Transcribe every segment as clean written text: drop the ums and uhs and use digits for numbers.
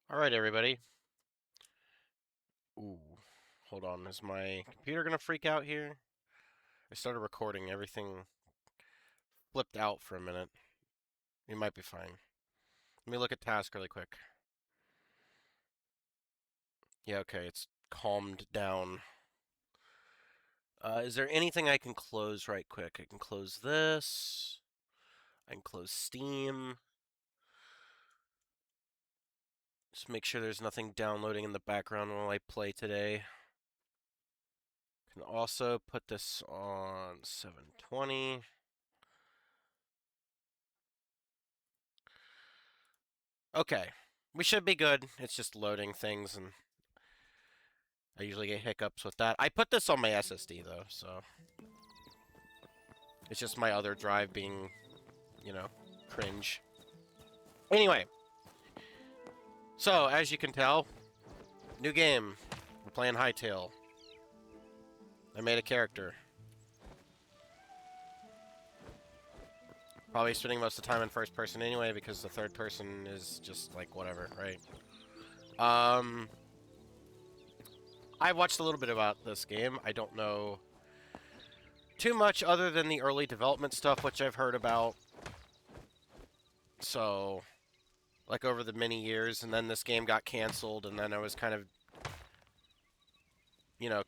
All right, everybody. Ooh, hold on. Is my computer gonna freak out here? I started recording. Everything flipped out for a minute. We might be fine. Let me look at task really quick. Yeah, okay. It's calmed down. Is there anything I can close right quick? I can close this. I can close Steam. Just make sure there's nothing downloading in the background while I play today. Can also put this on 720. Okay. We should be good. It's just loading things, and I usually get hiccups with that. I put this on my SSD, though, so it's just my other drive being, you know, cringe. Anyway, so as you can tell, new game. We're playing Hytale. I made a character. Probably spending most of the time in first person anyway, because the third person is just like whatever, right? Um, I watched a little bit about this game. I don't know too much other than the early development stuff, which I've heard about. So, like over the many years, and then this game got canceled, and then I was kind of,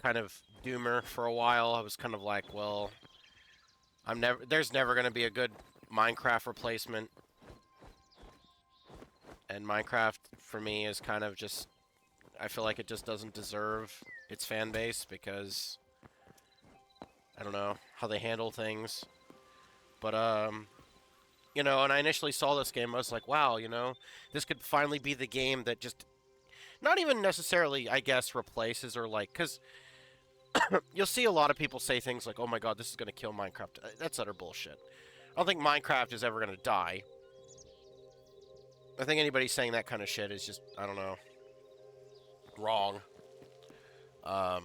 kind of doomer for a while. I was kind of like, well, there's never going to be a good Minecraft replacement, and Minecraft for me is kind of just, I feel like it just doesn't deserve its fan base because I don't know how they handle things. But and I initially saw this game, I was like, wow, this could finally be the game that just not even necessarily, I guess, replaces or like, because you'll see a lot of people say things like, oh my god, this is going to kill Minecraft. That's utter bullshit. I don't think Minecraft is ever going to die. I think anybody saying that kind of shit is just, I don't know, wrong. Um,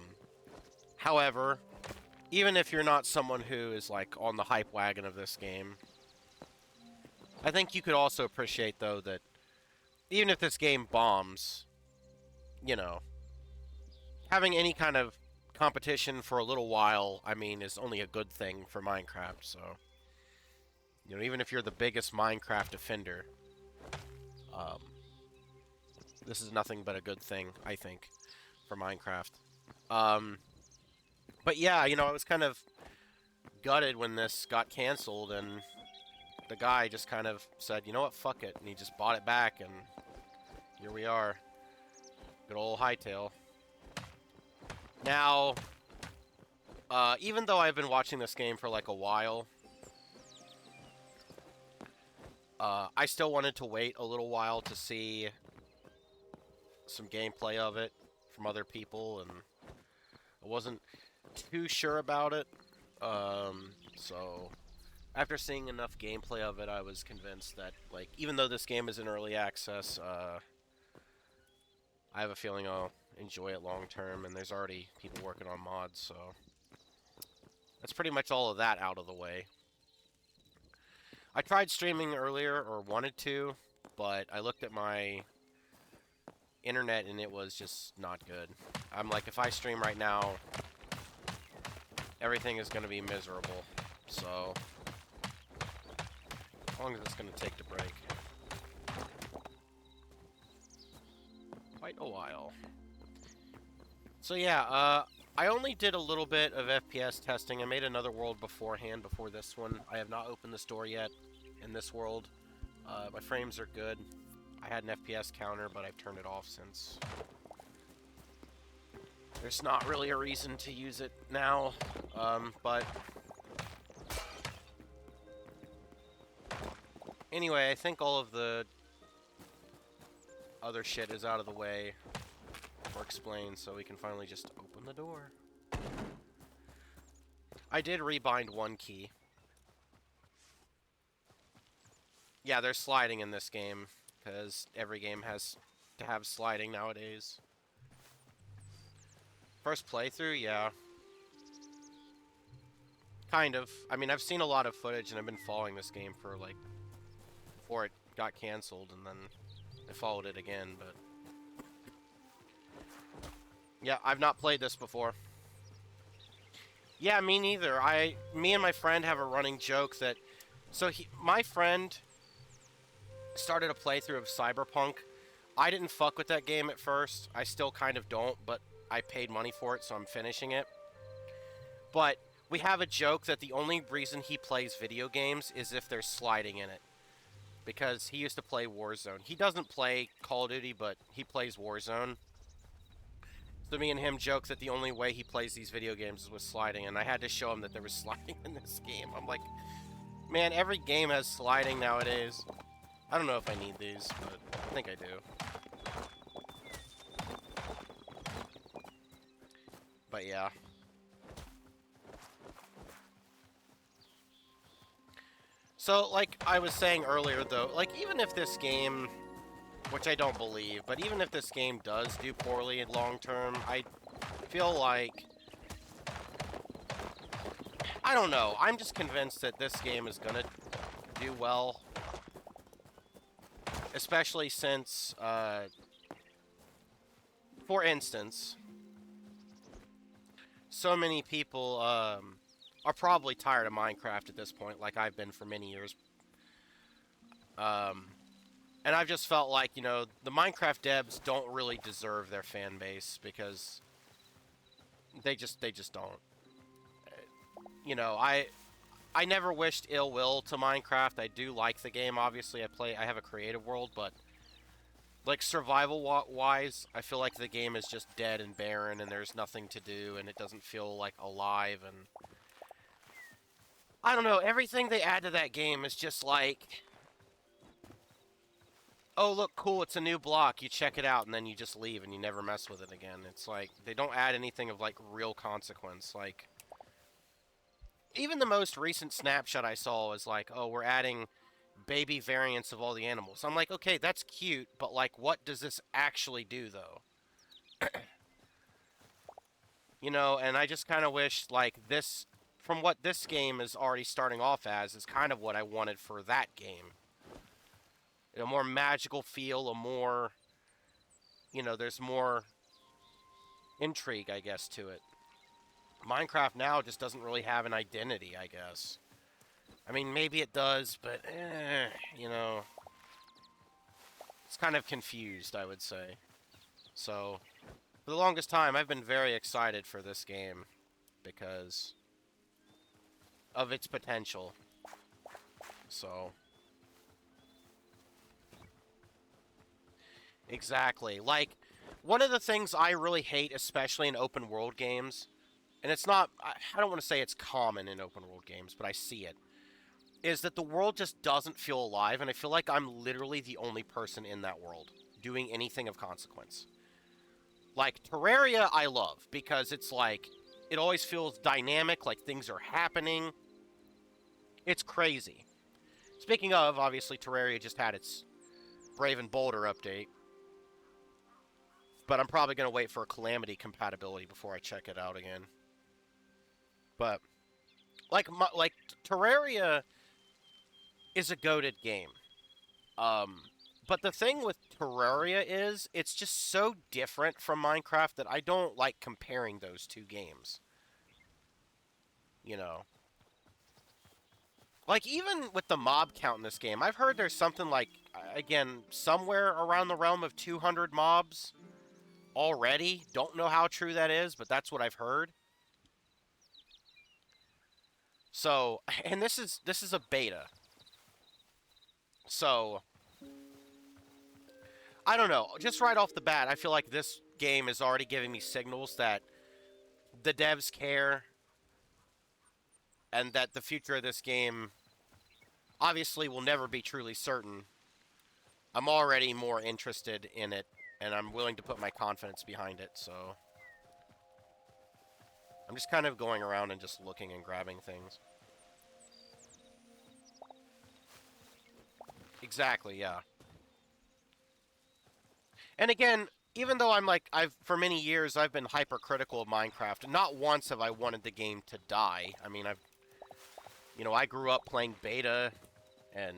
However, even if you're not someone who is like on the hype wagon of this game, I think you could also appreciate though that even if this game bombs, you know, having any kind of competition for a little while, I mean, is only a good thing for Minecraft. So, even if you're the biggest Minecraft defender, um, this is nothing but a good thing, I think, for Minecraft. Um, but yeah, I was kind of gutted when this got canceled, and the guy just kind of said, you know what, fuck it, and he just bought it back, and here we are. Good old Hytale. Now, even though I've been watching this game for like a while, I still wanted to wait a little while to see some gameplay of it from other people, and I wasn't too sure about it. So after seeing enough gameplay of it, I was convinced that, like, even though this game is in early access, I have a feeling I'll enjoy it long term, and there's already people working on mods, so that's pretty much all of that out of the way. I tried streaming earlier, or wanted to, but I looked at my internet and it was just not good. I'm like, if I stream right now, everything is going to be miserable. So, how long is this going to take to break? Quite a while. So yeah, I only did a little bit of FPS testing. I made another world beforehand, before this one. I have not opened this door yet in this world. My frames are good. I had an FPS counter, but I've turned it off since. There's not really a reason to use it now, but anyway, I think all of the other shit is out of the way or explained, so we can finally just open the door. I did rebind one key. Yeah, there's sliding in this game, because every game has to have sliding nowadays. First playthrough, yeah. Kind of. I mean, I've seen a lot of footage, and I've been following this game for, like, before it got canceled, and then I followed it again, but Yeah, I've not played this before. Yeah, me neither. Me and my friend have a running joke that, my friend started a playthrough of Cyberpunk. I didn't fuck with that game at first. I still kind of don't, but I paid money for it, so I'm finishing it. But we have a joke that the only reason he plays video games is if there's sliding in it. Because he used to play Warzone. He doesn't play Call of Duty, but he plays Warzone. So me and him joke that the only way he plays these video games is with sliding, and I had to show him that there was sliding in this game. I'm like, man, every game has sliding nowadays. I don't know if I need these, but I think I do. But yeah. So, like I was saying earlier, though, like, even if this game, which I don't believe, but even if this game does do poorly in long term, I feel like, I don't know, I'm just convinced that this game is gonna do well. Especially since, for instance, so many people, are probably tired of Minecraft at this point, like I've been for many years. Um, and I've just felt like, the Minecraft devs don't really deserve their fan base because they just don't. I never wished ill will to Minecraft. I do like the game, obviously. I have a creative world, but like survival wise, I feel like the game is just dead and barren and there's nothing to do and it doesn't feel like alive and I don't know, everything they add to that game is just like, oh, look, cool, it's a new block. You check it out and then you just leave and you never mess with it again. It's like they don't add anything of like real consequence. Like even the most recent snapshot I saw was like, oh, we're adding baby variants of all the animals. I'm like, okay, that's cute, but like what does this actually do though? And I just kind of wish, like, this, from what this game is already starting off as, is kind of what I wanted for that game. A more magical feel, there's more intrigue, I guess, to it. Minecraft now just doesn't really have an identity, I guess. I mean, maybe it does, but, it's kind of confused, I would say. So, for the longest time, I've been very excited for this game because of its potential. So, exactly. Like, one of the things I really hate, especially in open world games, and it's not, I don't want to say it's common in open world games, but I see it, is that the world just doesn't feel alive, and I feel like I'm literally the only person in that world doing anything of consequence. Like, Terraria, I love, because it's like, it always feels dynamic, like things are happening. It's crazy. Speaking of, obviously, Terraria just had its Brave and Boulder update, but I'm probably going to wait for a Calamity compatibility before I check it out again. But, like Terraria is a goated game. But the thing with Terraria is, it's just so different from Minecraft that I don't like comparing those two games. You know? Like, even with the mob count in this game, I've heard there's something like, again, somewhere around the realm of 200 mobs already. Don't know how true that is, but that's what I've heard. So, and this is a beta. So, I don't know. Just right off the bat, I feel like this game is already giving me signals that the devs care and that the future of this game obviously will never be truly certain. I'm already more interested in it, and I'm willing to put my confidence behind it, so I'm just kind of going around and just looking and grabbing things. Exactly, yeah. And again, even though for many years, I've been hypercritical of Minecraft, not once have I wanted the game to die. I mean, I grew up playing beta and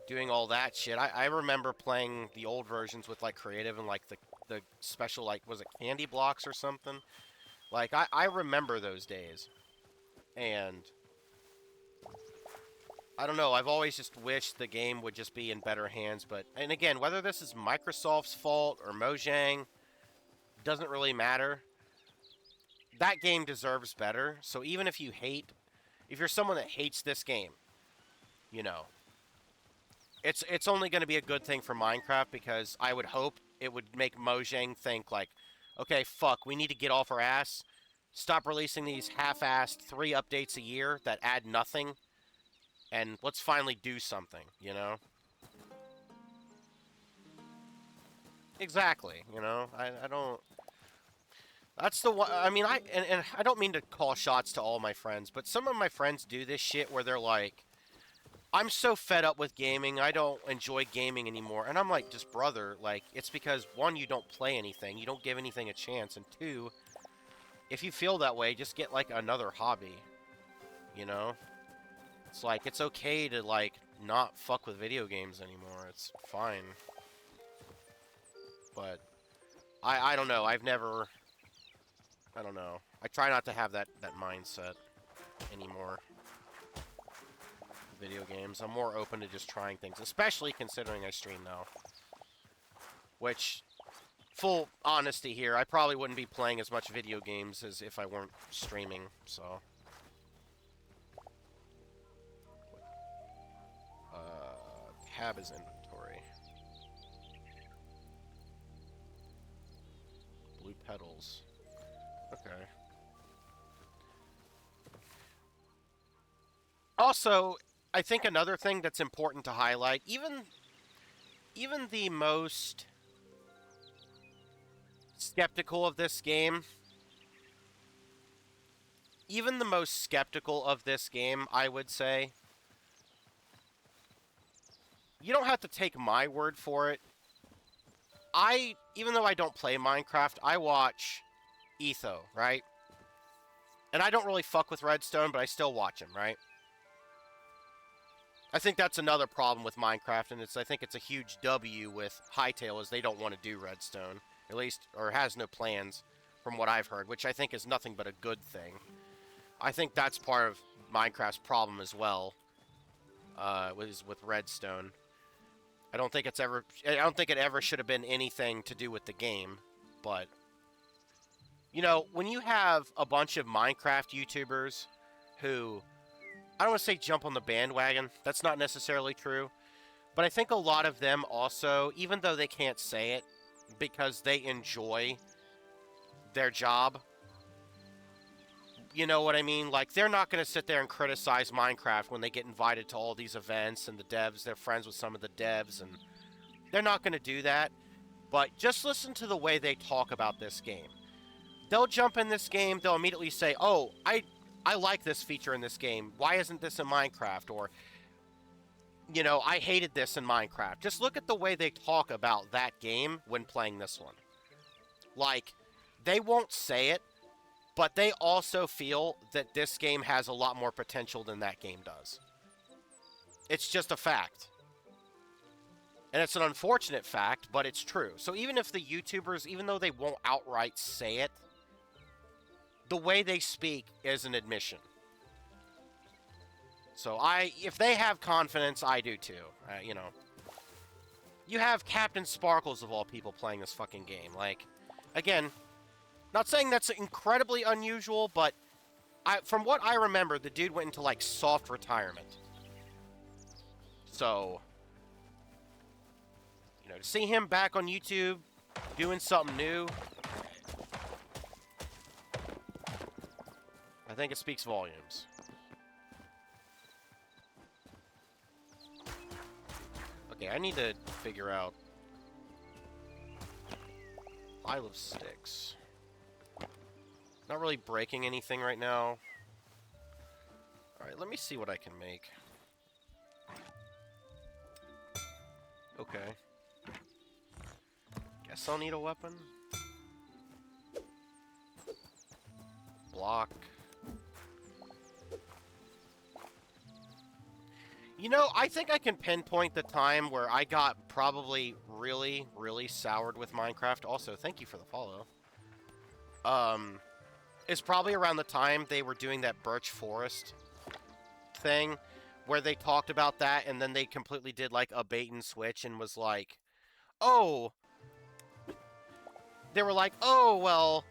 doing all that shit. I remember playing the old versions with, like, creative and, like, the special, like, was it candy blocks or something? Like, I remember those days. And I don't know, I've always just wished the game would just be in better hands, but, and again, whether this is Microsoft's fault or Mojang, doesn't really matter. That game deserves better, so even if if you're someone that hates this game, you know, it's only going to be a good thing for Minecraft, because I would hope it would make Mojang think like, okay, fuck, we need to get off our ass, stop releasing these half-assed 3 updates a year that add nothing, and let's finally do something, you know? Exactly, you know? I don't... That's the one... I mean, and I don't mean to call shots to all my friends, but some of my friends do this shit where they're like, I'm so fed up with gaming, I don't enjoy gaming anymore. And I'm like, just brother, like, it's because, 1, you don't play anything, you don't give anything a chance, and 2, if you feel that way, just get, like, another hobby, you know? It's like, it's okay to, like, not fuck with video games anymore, it's fine. But, I don't know, I've never, I don't know. I try not to have that mindset anymore. Video games. I'm more open to just trying things, especially considering I stream now. Which, full honesty here, I probably wouldn't be playing as much video games as if I weren't streaming, so. Tab is inventory. Blue petals. Okay. Also, I think another thing that's important to highlight, even the most skeptical of this game, I would say, you don't have to take my word for it. Even though I don't play Minecraft, I watch Etho, right? And I don't really fuck with Redstone, but I still watch him, right? I think that's another problem with Minecraft, and I think it's a huge W with Hytale, is they don't want to do Redstone. At least, or has no plans, from what I've heard, which I think is nothing but a good thing. I think that's part of Minecraft's problem as well, with Redstone. I don't think it ever should have been anything to do with the game, but, you know, when you have a bunch of Minecraft YouTubers who, I don't want to say jump on the bandwagon, that's not necessarily true, but I think a lot of them also, even though they can't say it, because they enjoy their job, you know what I mean? Like, they're not going to sit there and criticize Minecraft when they get invited to all these events, and the devs, they're friends with some of the devs, and they're not going to do that. But just listen to the way they talk about this game. They'll jump in this game, they'll immediately say, oh, I like this feature in this game. Why isn't this in Minecraft? Or, you know, I hated this in Minecraft. Just look at the way they talk about that game when playing this one. Like, they won't say it, but they also feel that this game has a lot more potential than that game does. It's just a fact. And it's an unfortunate fact, but it's true. So even if the YouTubers, even though they won't outright say it, the way they speak is an admission. So if they have confidence, I do too. You know. You have Captain Sparkles, of all people, playing this fucking game. Like, again, not saying that's incredibly unusual, but from what I remember, the dude went into, like, soft retirement. So, you know, to see him back on YouTube doing something new, I think it speaks volumes. Okay, I need to figure out Pile of Sticks. Not really breaking anything right now. Alright, let me see what I can make. Okay. Guess I'll need a weapon. Block. You know, I think I can pinpoint the time where I got probably really, really soured with Minecraft, also, thank you for the follow, is probably around the time they were doing that Birch Forest thing, where they talked about that, and then they completely did, like, a bait and switch and was like, oh, they were like, oh, well,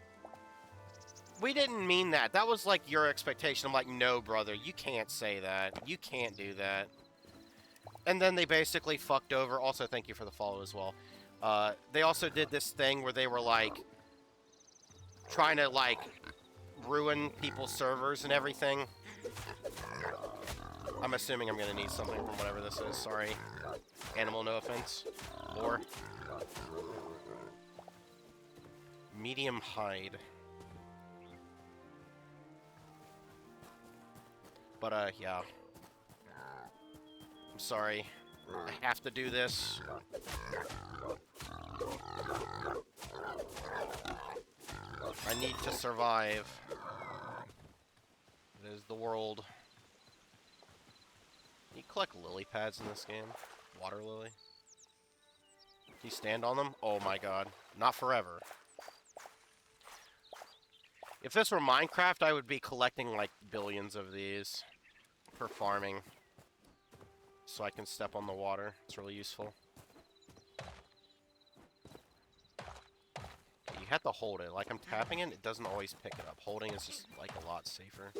we didn't mean that. That was, like, your expectation. I'm like, no, brother, you can't say that. You can't do that. And then they basically fucked over. Also, thank you for the follow as well. They also did this thing where they were, like, trying to, like, ruin people's servers and everything. I'm assuming I'm gonna need something from whatever this is. Sorry. Animal, no offense. Lore. Medium hide. But, yeah. I'm sorry. I have to do this. I need to survive. It is the world. Can you collect lily pads in this game? Water lily? Can you stand on them? Oh my god. Not forever. If this were Minecraft, I would be collecting like billions of these for farming. So I can step on the water. It's really useful. You have to hold it. Like I'm tapping it, it doesn't always pick it up. Holding is just like a lot safer.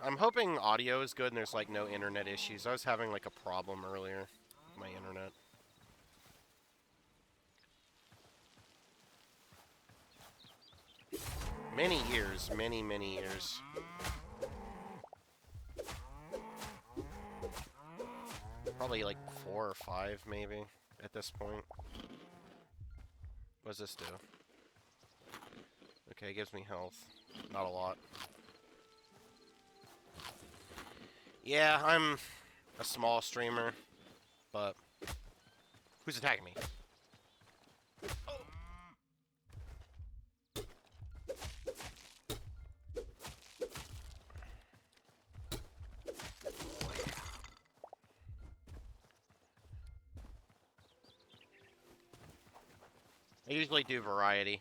I'm hoping audio is good and there's like no internet issues. I was having like a problem earlier with my internet. Many years, many years. Probably like 4 or 5 maybe at this point. What does this do? Okay, it gives me health. Not a lot. Yeah, I'm a small streamer, but who's attacking me? I usually do variety.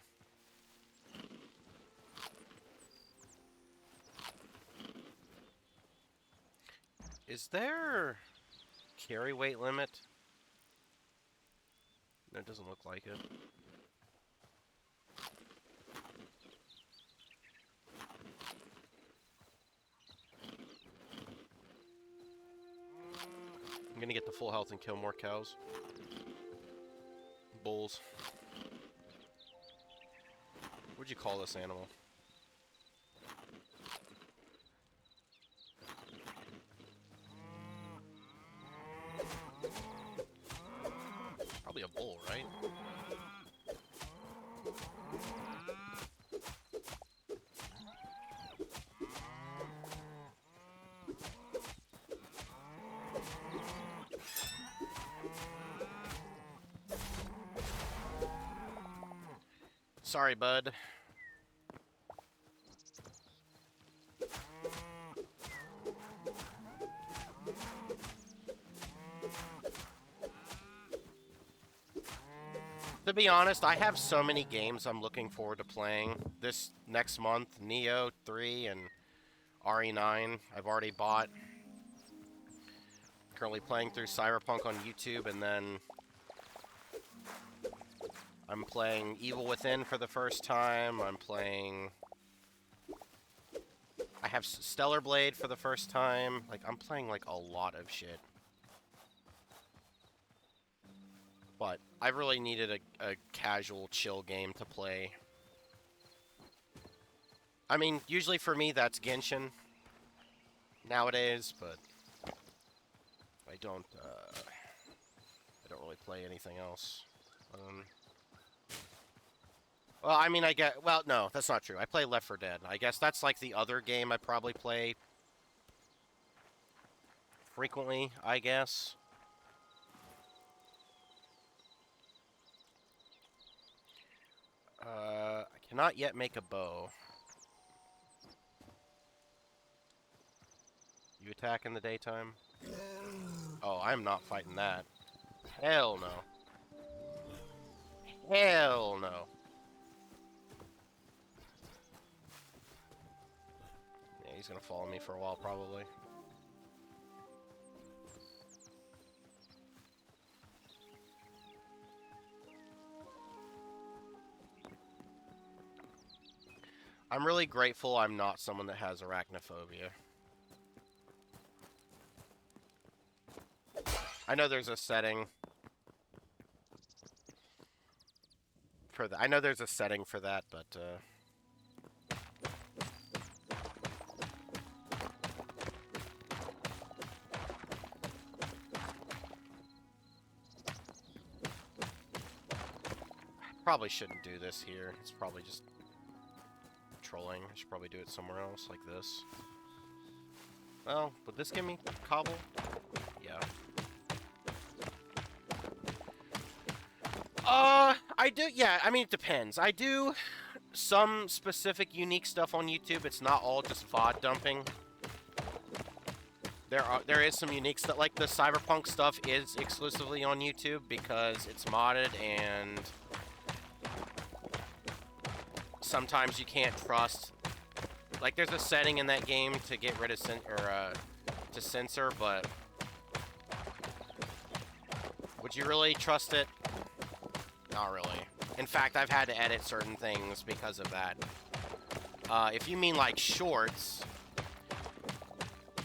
Is there carry weight limit? No, it doesn't look like it. I'm gonna get the full health and kill more cows. Bulls. What'd you call this animal? Probably a bull, right? Sorry, bud. To be honest, I have so many games I'm looking forward to playing this next month. Neo 3 and RE9 I've already bought. Currently playing through Cyberpunk on YouTube, and then I'm playing Evil Within for the first time. I have Stellar Blade for the first time. Like, I'm playing, like, a lot of shit. But I really needed a casual, chill game to play. I mean, usually for me, that's Genshin nowadays, but I don't really play anything else. Well, I mean, well, no, that's not true. I play Left 4 Dead. I guess that's like the other game I probably play frequently, I guess. I cannot yet make a bow. You attack in the daytime? Oh, I'm not fighting that. Hell no. Hell no. Yeah, he's gonna follow me for a while, probably. I'm really grateful I'm not someone that has arachnophobia. I know there's a setting for that. I know there's a setting for that, but probably shouldn't do this here. It's probably just trolling. I should probably do it somewhere else, like this. Well, would this give me cobble? Yeah. I do, yeah, I mean, it depends. I do some specific unique stuff on YouTube. It's not all just VOD dumping. There is some unique stuff, like the Cyberpunk stuff is exclusively on YouTube because it's modded, and sometimes you can't trust. Like, there's a setting in that game to get rid of to censor, but would you really trust it? Not really. In fact, I've had to edit certain things because of that. If you mean like shorts,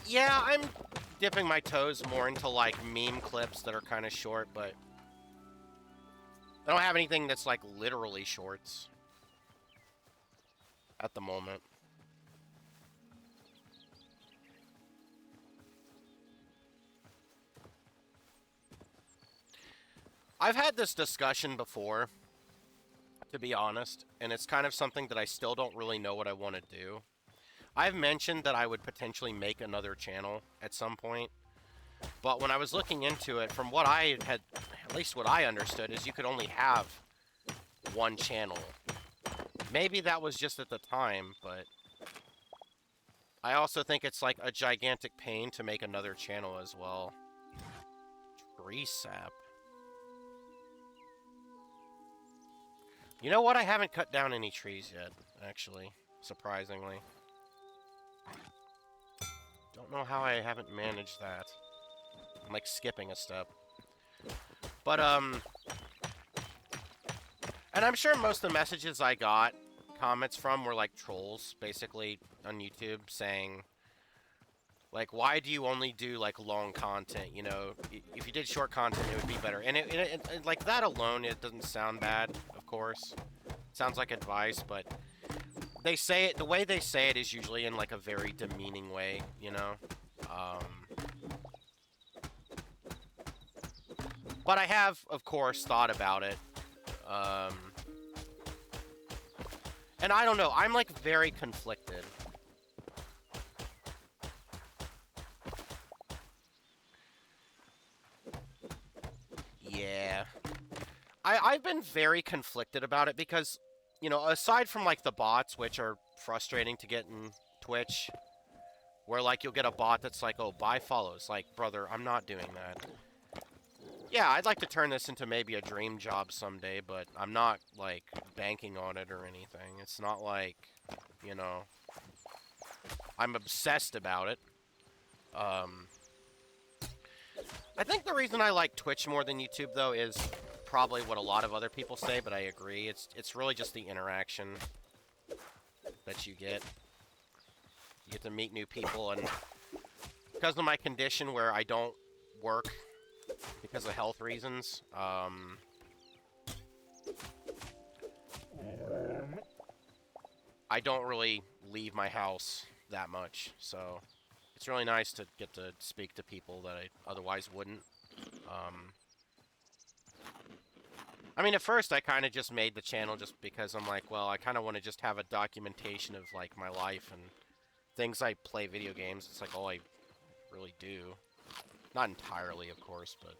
yeah, I'm dipping my toes more into like meme clips that are kind of short, but I don't have anything that's like literally shorts at the moment. I've had this discussion before, to be honest, and it's kind of something that I still don't really know what I want to do. I've mentioned that I would potentially make another channel at some point, but when I was looking into it, from what I had, at least what I understood, is you could only have one channel. Maybe that was just at the time, but I also think it's like a gigantic pain to make another channel as well. Tree sap. You know what? I haven't cut down any trees yet, actually, surprisingly. Don't know how I haven't managed that. I'm like skipping a step. But, and I'm sure most of the messages I got, comments from, were like trolls, basically, on YouTube, saying, like, why do you only do, like, long content, you know? If you did short content, it would be better. And like, that alone, it doesn't sound bad, of course. It sounds like advice, but they say it, the way they say it is usually in, like, a very demeaning way, you know? But I have, of course, thought about it. And I don't know, I'm, like, very conflicted. Yeah. I've been very conflicted about it because, you know, aside from, like, the bots, which are frustrating to get in Twitch, where, like, you'll get a bot that's like, oh, buy follows. Like, brother, I'm not doing that. Yeah, I'd like to turn this into maybe a dream job someday, but I'm not, like, banking on it or anything. It's not like, you know, I'm obsessed about it. I think the reason I like Twitch more than YouTube, though, is probably what a lot of other people say, but I agree. It's really just the interaction that you get. You get to meet new people, and because of my condition where I don't work because of health reasons, I don't really leave my house that much, so it's really nice to get to speak to people that I otherwise wouldn't. I mean, at first I kind of just made the channel just because I'm like, well, I kind of want to just have a documentation of, like, my life and things I play video games. It's like all I really do. Not entirely, of course, but,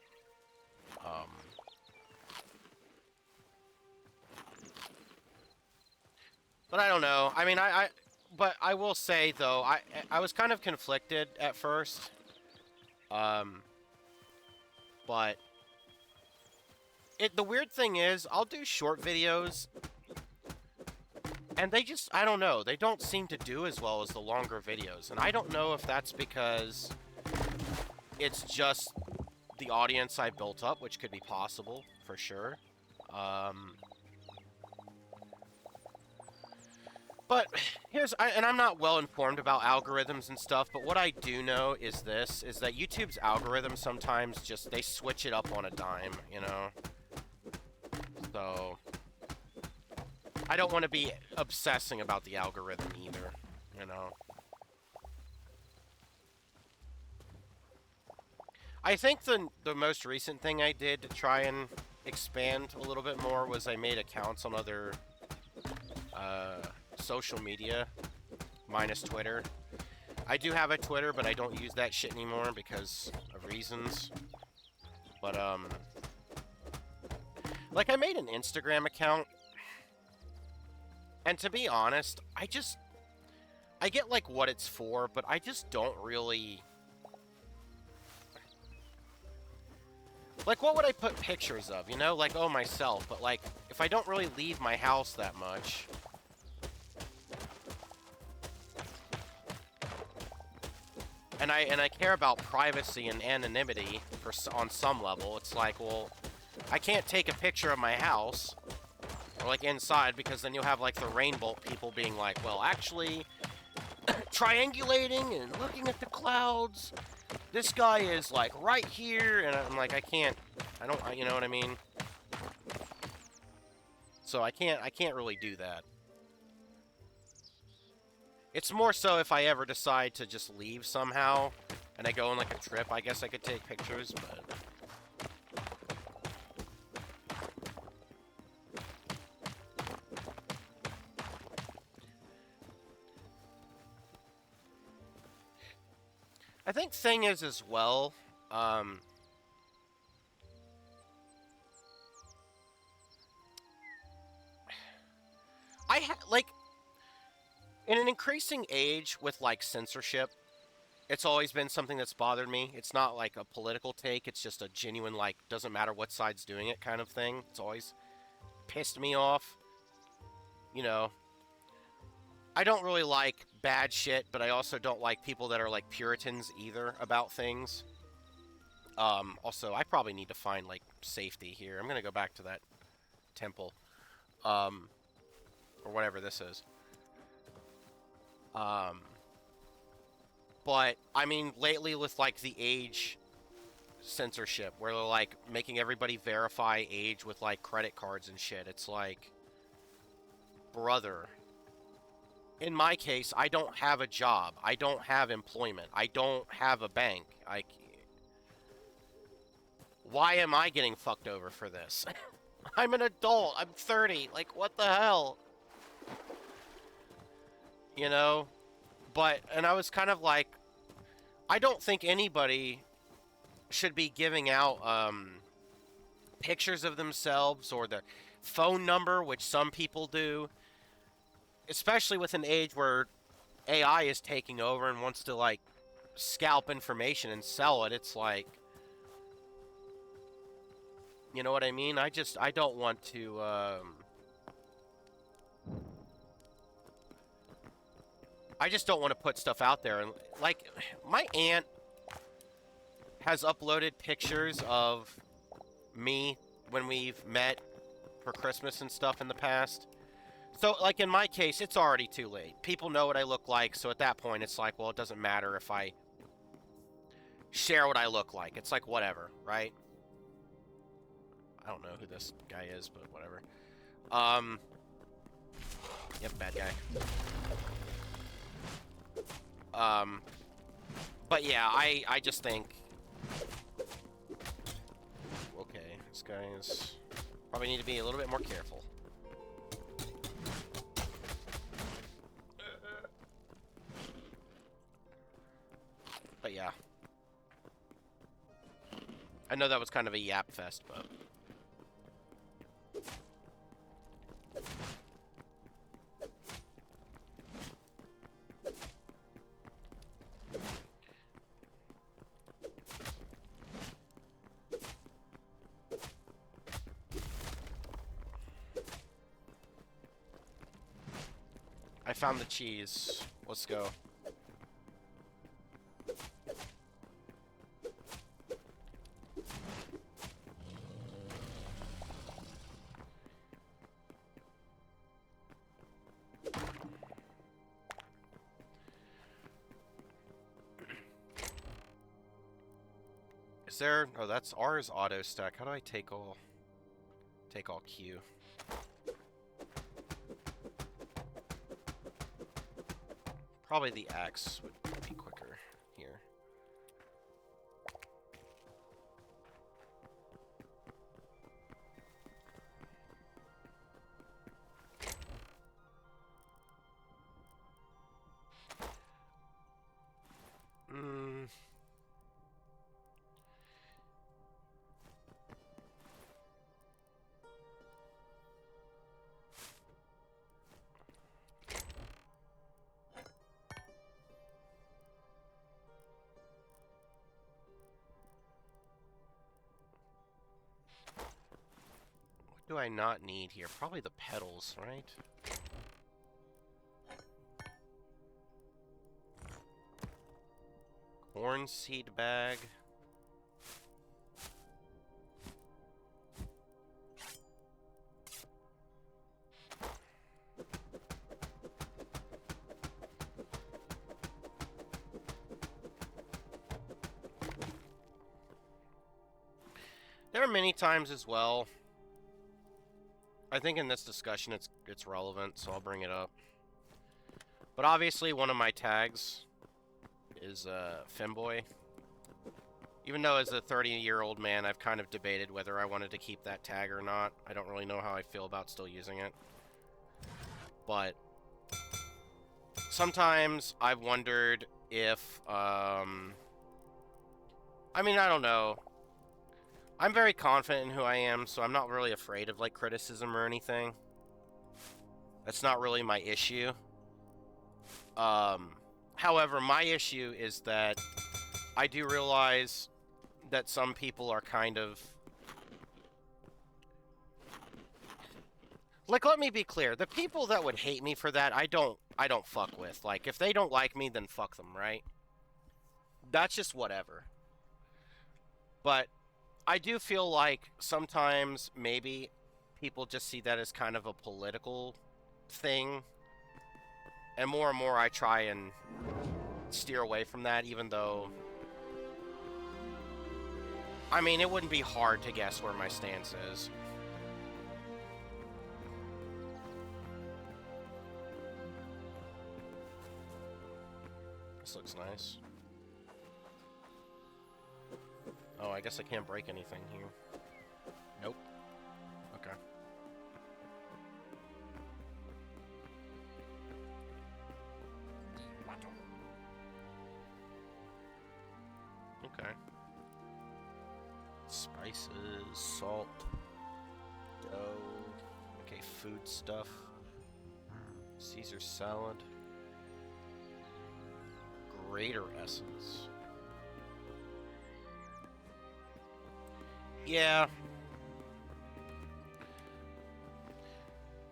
but I don't know. I mean, but I will say though, I was kind of conflicted at first. Um, but the weird thing is, I'll do short videos, and they just, I don't know, they don't seem to do as well as the longer videos, and I don't know if that's because it's just the audience I built up, which could be possible for sure. But and I'm not well informed about algorithms and stuff, but what I do know is this, is that YouTube's algorithm sometimes just, they switch it up on a dime, you know? So, I don't want to be obsessing about the algorithm either, you know? I think the most recent thing I did to try and expand a little bit more was I made accounts on other social media, minus Twitter. I do have a Twitter, but I don't use that shit anymore because of reasons. But, like, I made an Instagram account, and to be honest, I get, like, what it's for, but I just don't really... Like, what would I put pictures of, you know? Like, oh, myself, but, like, if I don't really leave my house that much... And I care about privacy and anonymity on some level. It's like, well, I can't take a picture of my house, or, like, inside, because then you'll have, like, the rainbow people being like, well, actually, triangulating and looking at the clouds, this guy is, like, right here, and I'm like, you know what I mean? So I can't really do that. It's more so if I ever decide to just leave somehow, and I go on, like, a trip, I guess I could take pictures, but... I think thing is as well, like, in an increasing age with, like, censorship, it's always been something that's bothered me. It's not, like, a political take, it's just a genuine, like, doesn't matter what side's doing it kind of thing. It's always pissed me off. You know, I don't really like bad shit, but I also don't like people that are, like, Puritans either about things. Also, I probably need to find, like, safety here. I'm gonna go back to that temple. Or whatever this is. But, I mean, lately with, like, the age censorship, where they're, like, making everybody verify age with, like, credit cards and shit, it's like, brother, in my case, I don't have a job. I don't have employment. I don't have a bank. Why am I getting fucked over for this? I'm an adult. I'm 30. Like, what the hell? You know? And I was kind of like, I don't think anybody should be giving out, pictures of themselves or their phone number, which some people do. Especially with an age where AI is taking over and wants to, like, scalp information and sell it. It's like, you know what I mean? I don't want to, I just don't want to put stuff out there. And, like, my aunt has uploaded pictures of me when we've met for Christmas and stuff in the past. So, like, in my case, it's already too late. People know what I look like, so at that point, it's like, well, it doesn't matter if I share what I look like. It's like, whatever, right? I don't know who this guy is, but whatever. Yep, bad guy. But yeah, I just think... Okay, this guy is... Probably need to be a little bit more careful. But yeah. I know that was kind of a yap fest, but... I found the cheese. Let's go. Is there... Oh, that's ours auto stack. How do I take all Q? Probably the axe would be quicker here. What do I not need here? Probably the petals, right? Corn seed bag. There are many times as well. I think in this discussion it's relevant, so I'll bring it up. But obviously one of my tags is Femboy. Even though as a 30-year-old man, I've kind of debated whether I wanted to keep that tag or not. I don't really know how I feel about still using it. But sometimes I've wondered if, I mean, I don't know. I'm very confident in who I am, so I'm not really afraid of, like, criticism or anything. That's not really my issue. However, my issue is that I do realize that some people are kind of... Like, let me be clear. The people that would hate me for that, I don't fuck with. Like, if they don't like me, then fuck them, right? That's just whatever. But I do feel like sometimes maybe people just see that as kind of a political thing. And more I try and steer away from that, even though... I mean, it wouldn't be hard to guess where my stance is. This looks nice. Oh, I guess I can't break anything here. Nope. Okay. Okay. Spices, salt, dough. Okay, food stuff. Caesar salad. Greater essence. Yeah.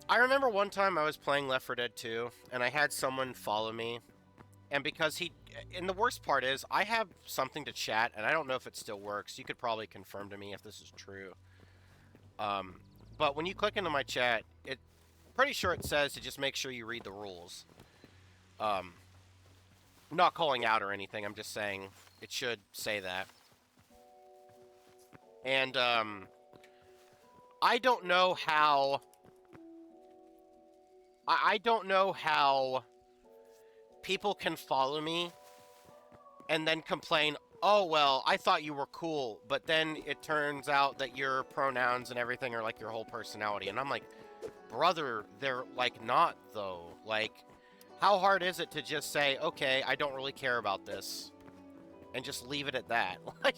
I remember one time I was playing Left 4 Dead 2, and I had someone follow me. And because he... And the worst part is, I have something to chat, and I don't know if it still works. You could probably confirm to me if this is true. But when you click into my chat, pretty sure it says to just make sure you read the rules. I'm not calling out or anything, I'm just saying it should say that. And, I don't know how... I don't know how people can follow me and then complain, oh, well, I thought you were cool, but then it turns out that your pronouns and everything are like your whole personality. And I'm like, brother, they're like not, though. Like, how hard is it to just say, okay, I don't really care about this, and just leave it at that? Like,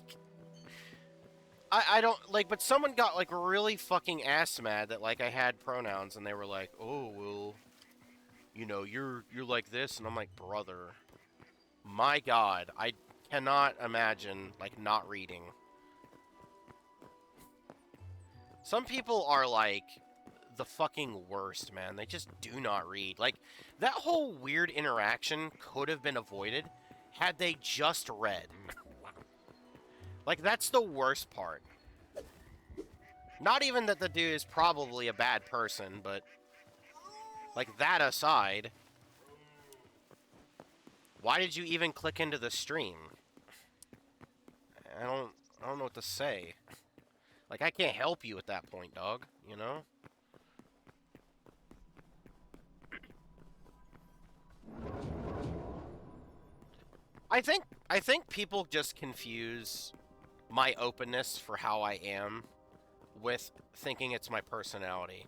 I don't, like, but someone got, like, really fucking ass mad that, like, I had pronouns, and they were like, oh, well, you know, you're like this, and I'm like, brother, my God, I cannot imagine, like, not reading. Some people are, like, the fucking worst, man. They just do not read. Like, that whole weird interaction could have been avoided had they just read. Like, that's the worst part. Not even that the dude is probably a bad person, but, like, that aside, why did you even click into the stream? I don't know what to say. Like, I can't help you at that point, dog, you know? I think people just confuse my openness for how I am with thinking it's my personality.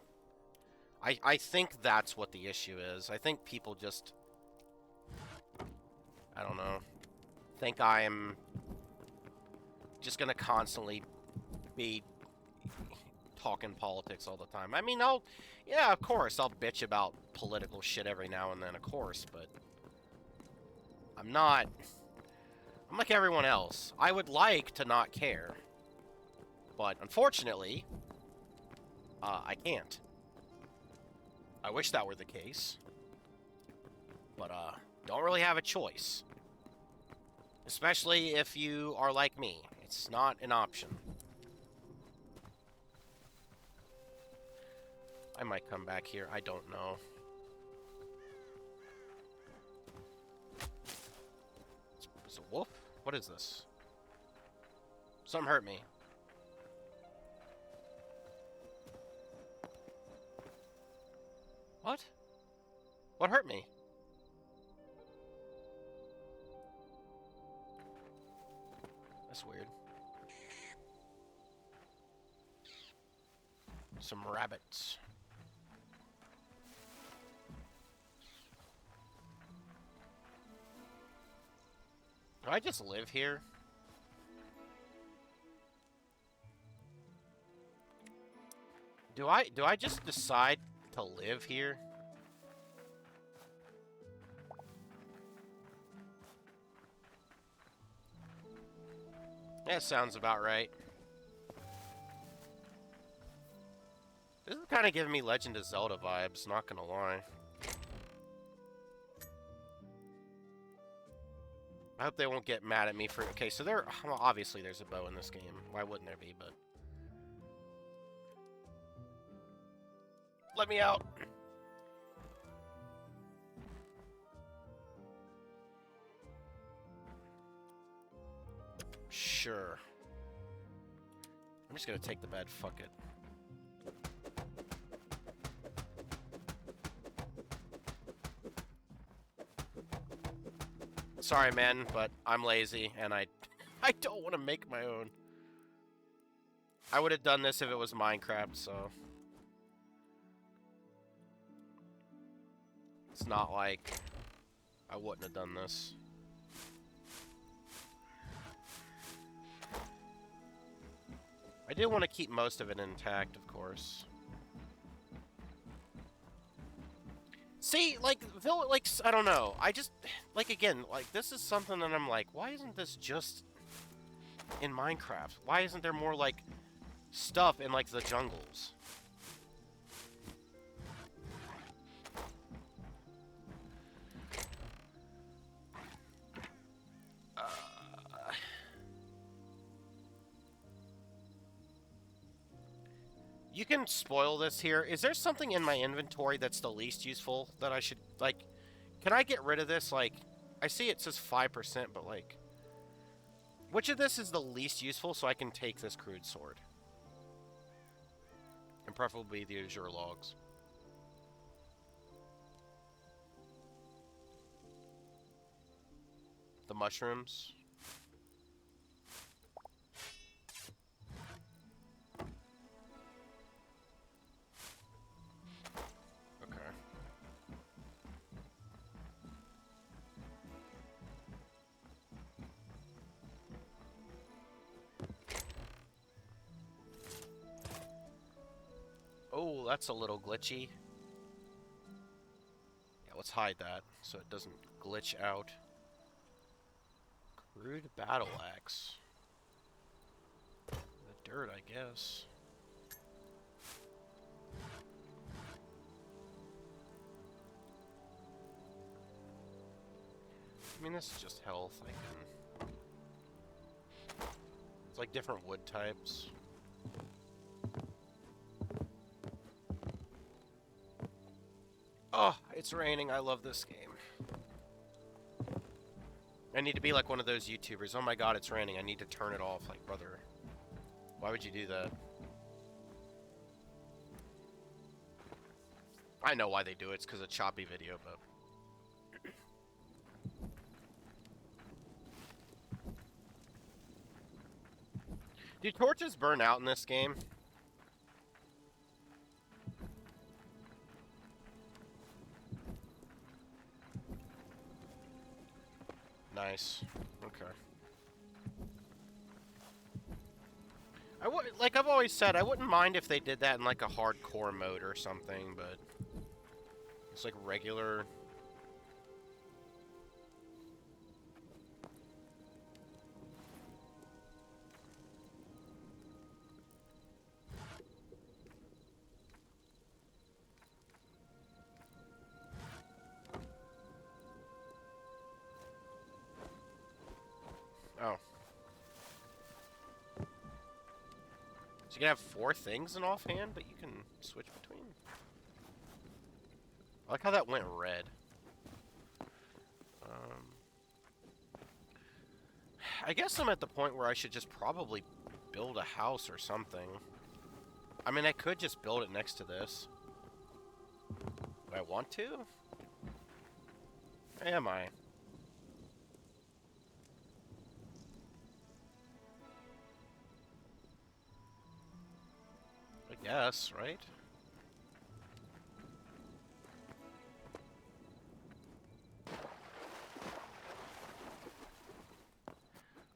I think that's what the issue is. I think people just, I don't know, think I'm just gonna constantly be talking politics all the time. I mean, yeah, of course, I'll bitch about political shit every now and then, of course, but I'm like everyone else. I would like to not care, but unfortunately, I can't. I wish that were the case, but don't really have a choice. Especially if you are like me. It's not an option. I might come back here. I don't know. It's a wolf? What is this? Something hurt me. What? What hurt me? That's weird. Some rabbits. Do I just live here? Do I just decide to live here? That sounds about right. This is kind of giving me Legend of Zelda vibes, not gonna lie. I hope they won't get mad at me for... Okay, so well, obviously there's a bow in this game. Why wouldn't there be, but... Let me out! Sure. I'm just gonna take the bed, fuck it. Sorry, man, but I'm lazy, and I don't want to make my own. I would have done this if it was Minecraft, so... It's not like I wouldn't have done this. I do want to keep most of it intact, of course. See, like, I don't know. I just, like, again, like, this is something that I'm like, why isn't this just in Minecraft? Why isn't there more, like, stuff in, like, the jungles? You can spoil this here. Is there something in my inventory that's the least useful that I should, like... Can I get rid of this? Like, I see it says 5%, but, like... Which of this is the least useful so I can take this crude sword? And preferably the azure logs. The mushrooms. Oh, that's a little glitchy. Yeah, let's hide that so it doesn't glitch out. Crude battle axe. The dirt, I guess. I mean, this is just health. I can... It's like different wood types. Oh, it's raining. I love this game. I need to be like one of those YouTubers. Oh my god, it's raining. I need to turn it off. Like, brother, why would you do that? I know why they do it. It's because of choppy video, but... Do torches burn out in this game? Nice. Okay. Like I've always said, I wouldn't mind if they did that in like a hardcore mode or something, but it's like regular. Oh. So you can have 4 things in offhand, but you can switch between. I like how that went red. I guess I'm at the point where I should just probably build a house or something. I mean, I could just build it next to this. Do I want to? Or am I? I guess, right?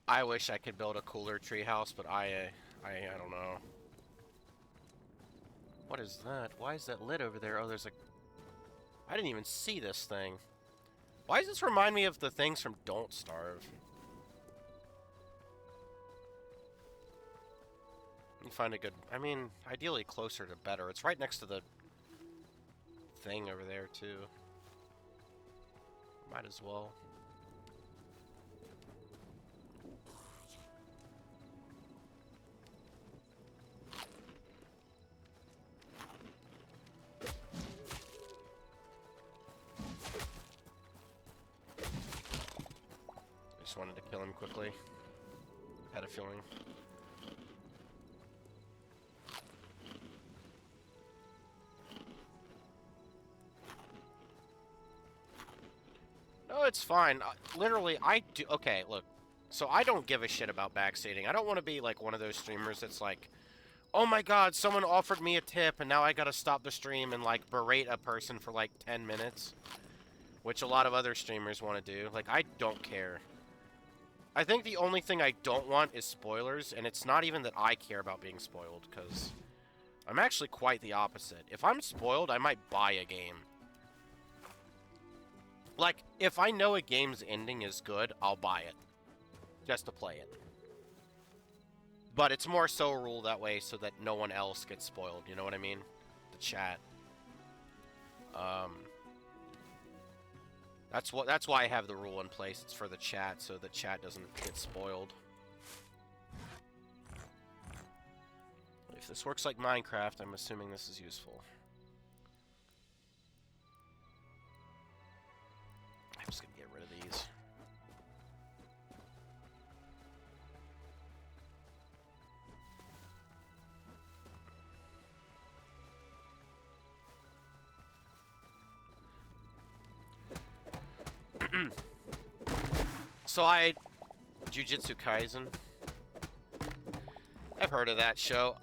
I wish I could build a cooler treehouse, but I don't know. What is that? Why is that lit over there? Oh, there's a... I didn't even see this thing. Why does this remind me of the things from Don't Starve? You find a good... I mean, ideally closer to better. It's right next to the thing over there, too. Might as well. Just wanted to kill him quickly. Had a feeling. No, it's fine. Literally, I do... Okay, look. So I don't give a shit about backseating. I don't want to be like one of those streamers that's like, oh my god, someone offered me a tip and now I gotta stop the stream and like berate a person for like 10 minutes. Which a lot of other streamers want to do. Like, I don't care. I think the only thing I don't want is spoilers, and it's not even that I care about being spoiled, because I'm actually quite the opposite. If I'm spoiled, I might buy a game. Like, if I know a game's ending is good, I'll buy it. Just to play it. But it's more so a rule that way so that no one else gets spoiled, you know what I mean? The chat. That's why I have the rule in place. It's for the chat, so the chat doesn't get spoiled. If this works like Minecraft, I'm assuming this is useful. I'm just gonna get rid of these. So Jujutsu Kaisen. I've heard of that show.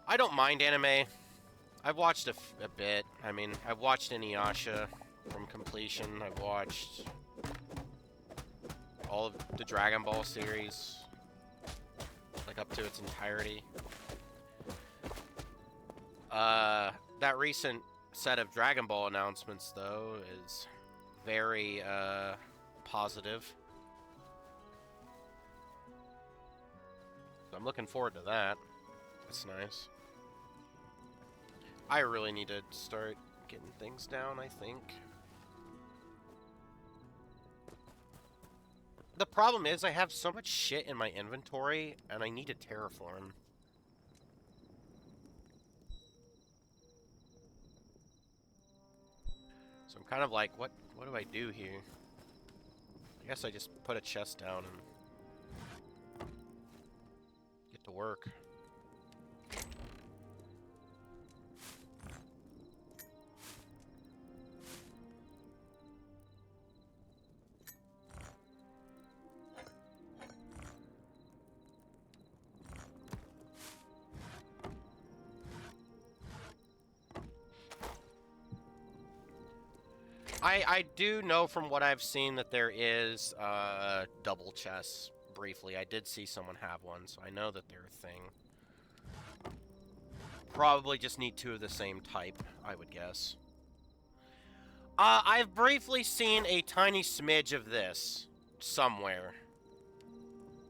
I don't mind anime. I've watched a bit. I mean, I've watched Inuyasha from completion. I've watched all of the Dragon Ball series, like up to its entirety. That recent set of Dragon Ball announcements, though, is very positive. So I'm looking forward to that. That's nice. I really need to start getting things down, I think. The problem is I have so much shit in my inventory, and I need to terraform. So I'm kind of like, what do I do here? I guess I just put a chest down and get to work. I do know from what I've seen that there is double chests, briefly. I did see someone have one, so I know that they're a thing. Probably just need two of the same type, I would guess. I've briefly seen a tiny smidge of this somewhere,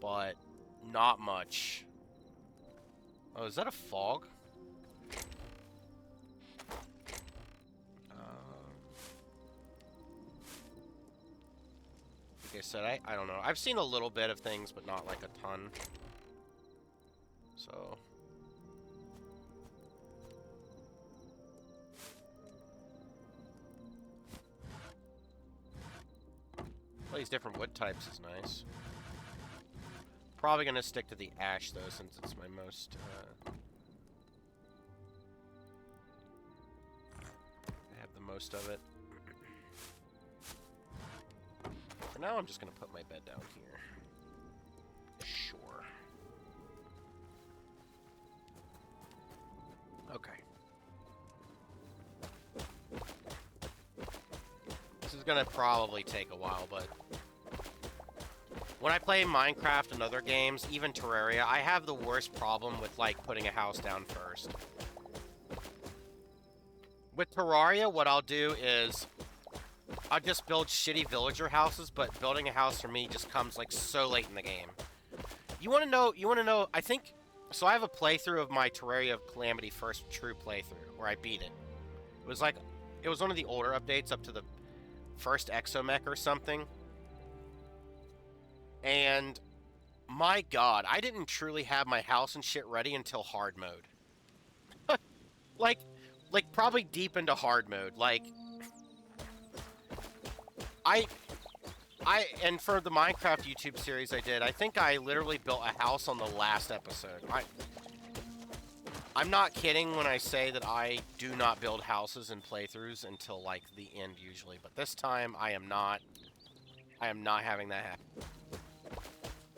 but not much. Oh, is that a fog? Like I said, I don't know. I've seen a little bit of things, but not like a ton. So... all these different wood types is nice. Probably gonna stick to the ash, though, since it's my most, I have the most of it. For now, I'm just gonna put my bed down here. Sure. Okay. This is gonna probably take a while, but... when I play Minecraft and other games, even Terraria, I have the worst problem with, like, putting a house down first. With Terraria, what I'll do is... I'll just build shitty villager houses, but building a house for me just comes, like, so late in the game. You wanna know, I think... so I have a playthrough of my Terraria of Calamity first true playthrough, where I beat it. It was like... it was one of the older updates up to the first exomech or something. And... my god, I didn't truly have my house and shit ready until hard mode. like probably deep into hard mode. Like... and for the Minecraft YouTube series I did, I think I literally built a house on the last episode. I'm not kidding when I say that I do not build houses and playthroughs until, like, the end usually. But this time, I am not having that happen.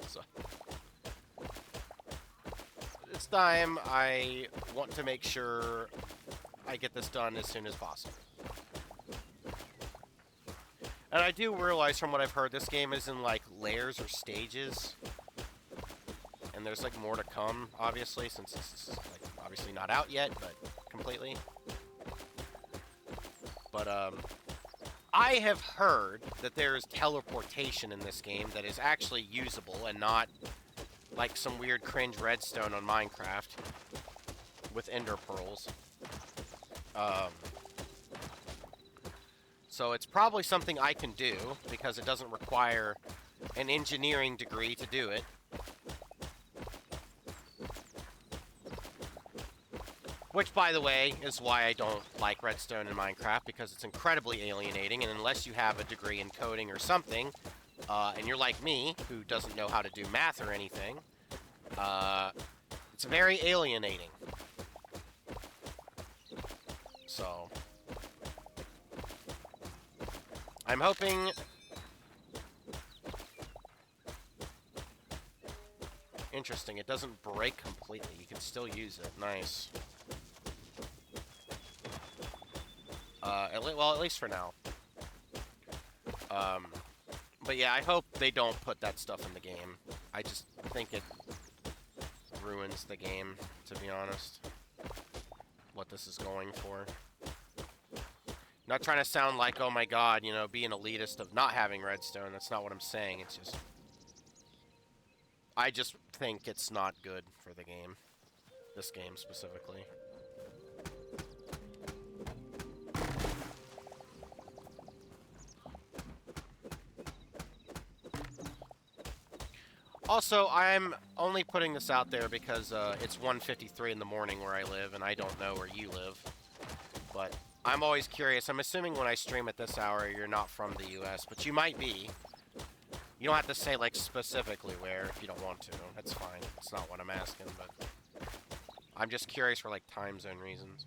So, this time, I want to make sure I get this done as soon as possible. And I do realize from what I've heard, this game is in, like, layers or stages. And there's, like, more to come, obviously, since it's, like, obviously not out yet, but completely. But, I have heard that there is teleportation in this game that is actually usable and not, like, some weird cringe redstone on Minecraft with ender pearls. So it's probably something I can do, because it doesn't require an engineering degree to do it. Which, by the way, is why I don't like redstone in Minecraft, because it's incredibly alienating, and unless you have a degree in coding or something, and you're like me, who doesn't know how to do math or anything, it's very alienating. So... I'm hoping... interesting, it doesn't break completely. You can still use it. Nice. Well, at least for now. But yeah, I hope they don't put that stuff in the game. I just think it ruins the game, to be honest. What this is going for. Not trying to sound like, oh my god, you know, being elitist of not having redstone. That's not what I'm saying. It's just... I just think it's not good for the game. This game specifically. Also, I'm only putting this out there because it's 1:53 in the morning where I live, and I don't know where you live. But I'm always curious. I'm assuming when I stream at this hour, you're not from the U.S., but you might be. You don't have to say, like, specifically where if you don't want to. That's fine. It's not what I'm asking, but I'm just curious for, like, time zone reasons.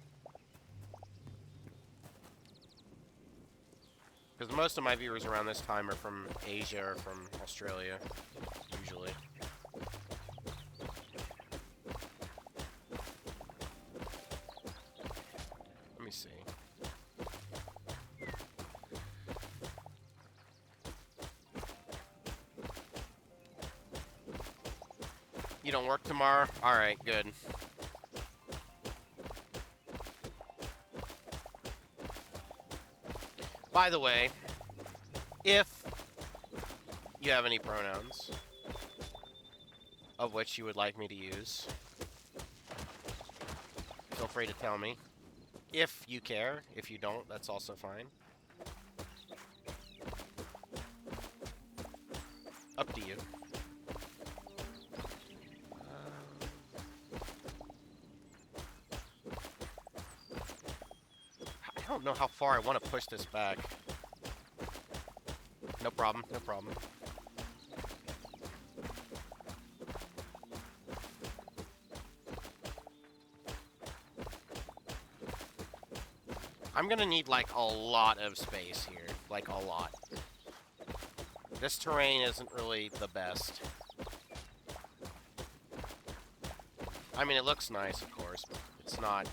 Because most of my viewers around this time are from Asia or from Australia, usually. Let me see. You don't work tomorrow? Alright, good. By the way, if you have any pronouns of which you would like me to use, feel free to tell me. If you care. If you don't, that's also fine. Up to you. I don't know how far I want to push this back. No problem, no problem. I'm gonna need, like, a lot of space here. Like, a lot. This terrain isn't really the best. I mean, it looks nice, of course, but it's not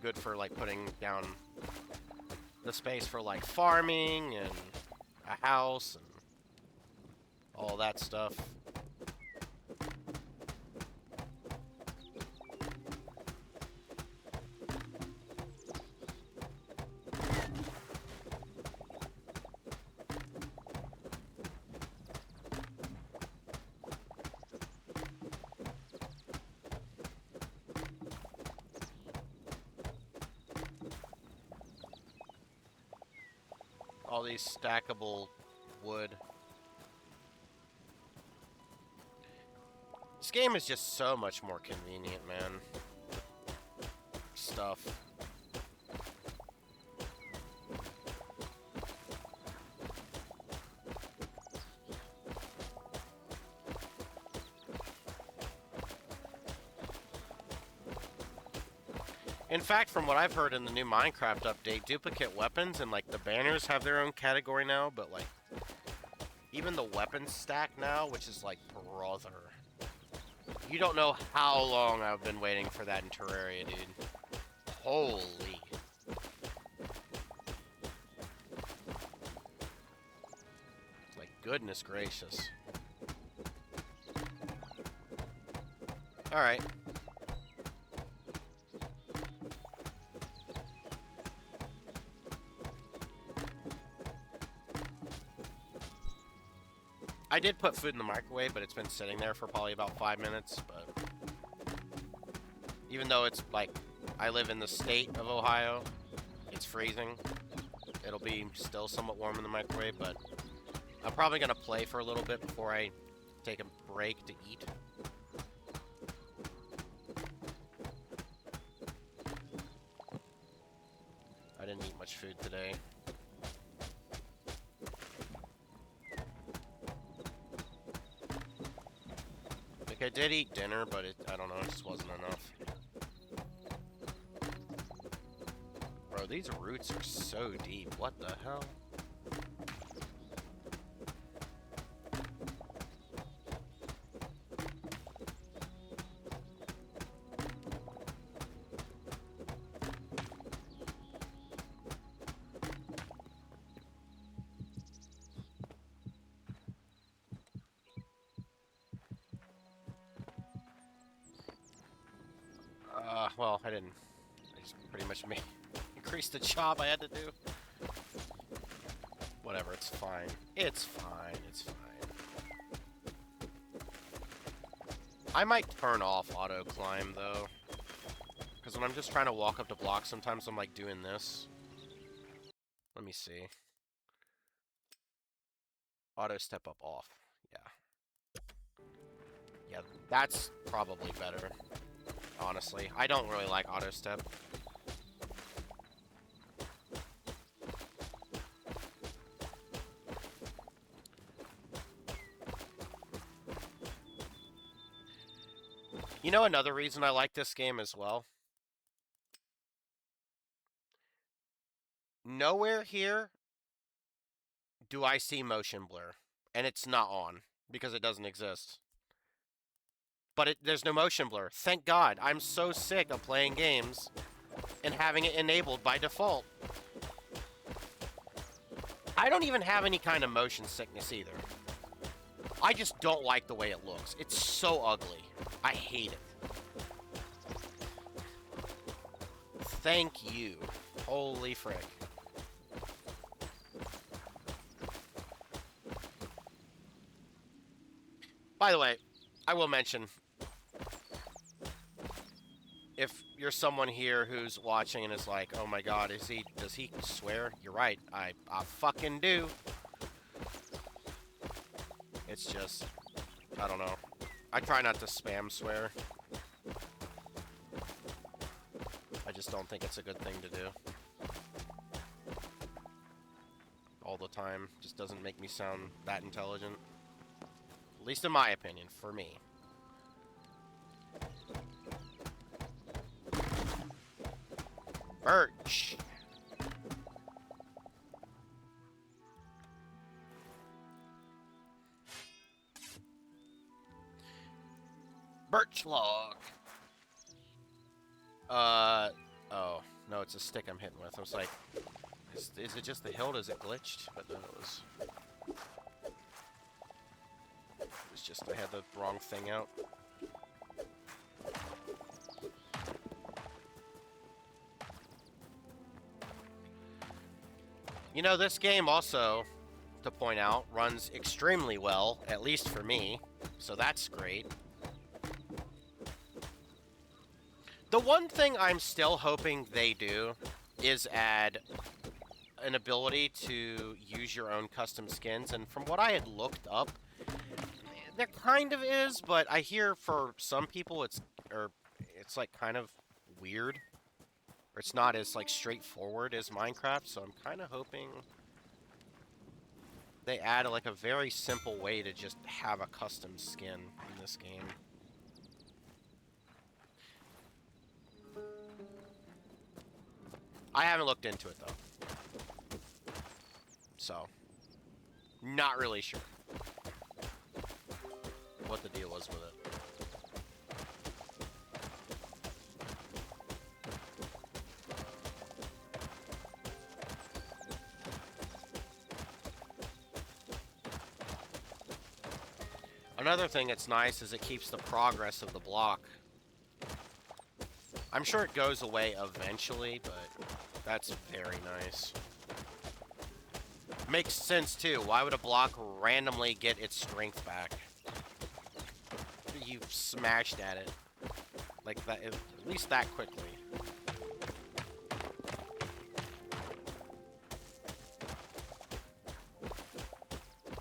good for, like, putting down the space for, like, farming and a house and all that stuff. All these stackable wood. This game is just so much more convenient, man. Stuff. In fact, from what I've heard in the new Minecraft update, duplicate weapons and, like, the banners have their own category now, but, like, even the weapons stack now, which is, like, brother. You don't know how long I've been waiting for that in Terraria, dude. Holy. Like, goodness gracious. Alright. I did put food in the microwave, but it's been sitting there for probably about 5 minutes, but even though it's, like, I live in the state of Ohio, it's freezing. It'll be still somewhat warm in the microwave, but I'm probably going to play for a little bit before I take a break to eat. I didn't eat much food today. Like, I did eat dinner, but I don't know, it just wasn't enough. Bro, these roots are so deep. What the hell? Well, I didn't. I just pretty much increased the job I had to do. Whatever, it's fine. It's fine, it's fine. I might turn off auto climb, though. Because when I'm just trying to walk up to blocks, sometimes I'm, like, doing this. Let me see. Auto step up off. Yeah. Yeah, that's probably better, honestly. I don't really like auto step. You know another reason I like this game as well? Nowhere here do I see motion blur. And it's not on, because it doesn't exist. But there's no motion blur. Thank God. I'm so sick of playing games and having it enabled by default. I don't even have any kind of motion sickness either. I just don't like the way it looks. It's so ugly. I hate it. Thank you. Holy frick. By the way, I will mention, if you're someone here who's watching and is like, oh my god, does he swear? You're right, I fucking do. It's just, I don't know. I try not to spam swear. I just don't think it's a good thing to do. All the time. Just doesn't make me sound that intelligent. At least in my opinion, for me. Birch! Birch log! Oh. No, it's a stick I'm hitting with. I was like, is it just the hilt? Is it glitched? But no, it was just I had the wrong thing out. You know, this game also, to point out, runs extremely well, at least for me, so that's great. The one thing I'm still hoping they do is add an ability to use your own custom skins, and from what I had looked up, there kind of is, but I hear for some people it's like kind of weird, or it's not as like straightforward as Minecraft, so I'm kind of hoping they add like a very simple way to just have a custom skin in this game. I haven't looked into it though, so not really sure what the deal was with it. Another thing that's nice is it keeps the progress of the block. I'm sure it goes away eventually, but that's very nice. Makes sense too. Why would a block randomly get its strength back? You've smashed at it. Like that, at least that quickly.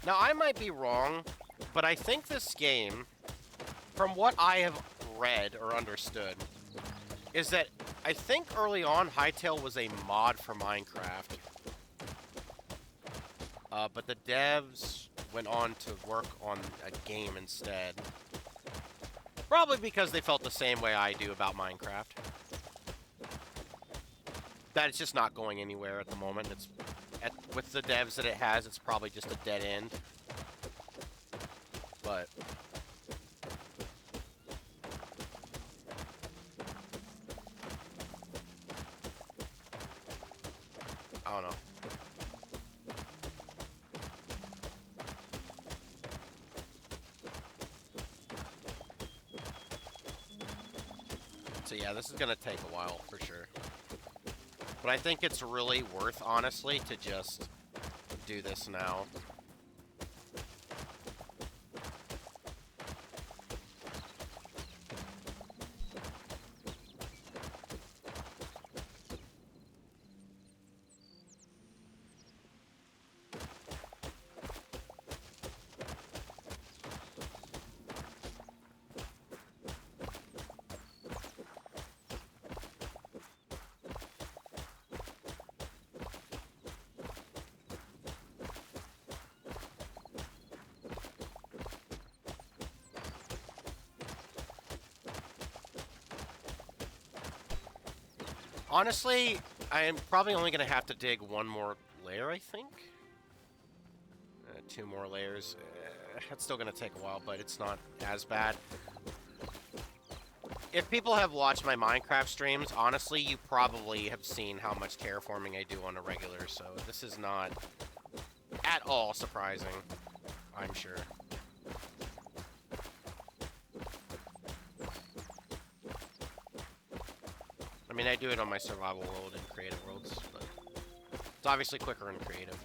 Now, I might be wrong, but I think this game, from what I have read or understood, is that I think early on Hytale was a mod for Minecraft. But the devs went on to work on a game instead. Probably because they felt the same way I do about Minecraft. That it's just not going anywhere at the moment. With the devs that it has, it's probably just a dead end. But I don't know. So yeah, this is gonna take a while for sure. But I think it's really worth, honestly, to just do this now. Honestly, I am probably only going to have to dig one more layer, I think. 2 more layers. It's still going to take a while, but it's not as bad. If people have watched my Minecraft streams, honestly, you probably have seen how much terraforming I do on a regular, so this is not at all surprising, I'm sure. I mean, I do it on my survival world and creative worlds, but it's obviously quicker in creative.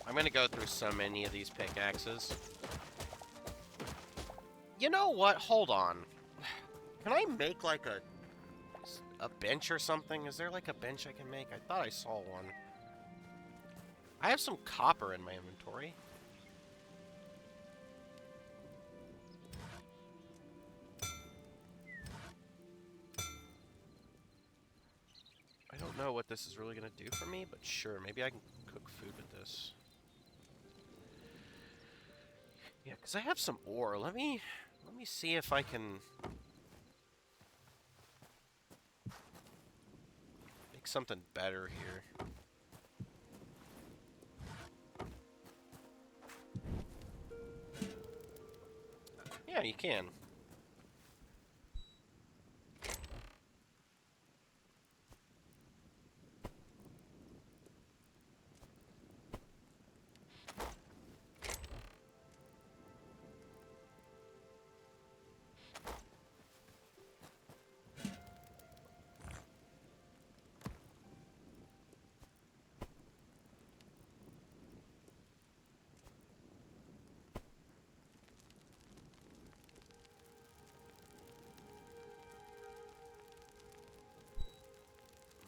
I'm gonna go through so many of these pickaxes. You know what? Hold on. Can I make like a bench or something? Is there like a bench I can make? I thought I saw one. I have some copper in my inventory. I don't know what this is really gonna do for me, but sure, maybe I can cook food with this. Yeah, because I have some ore. Let me see if I can make something better here. Yeah, you can.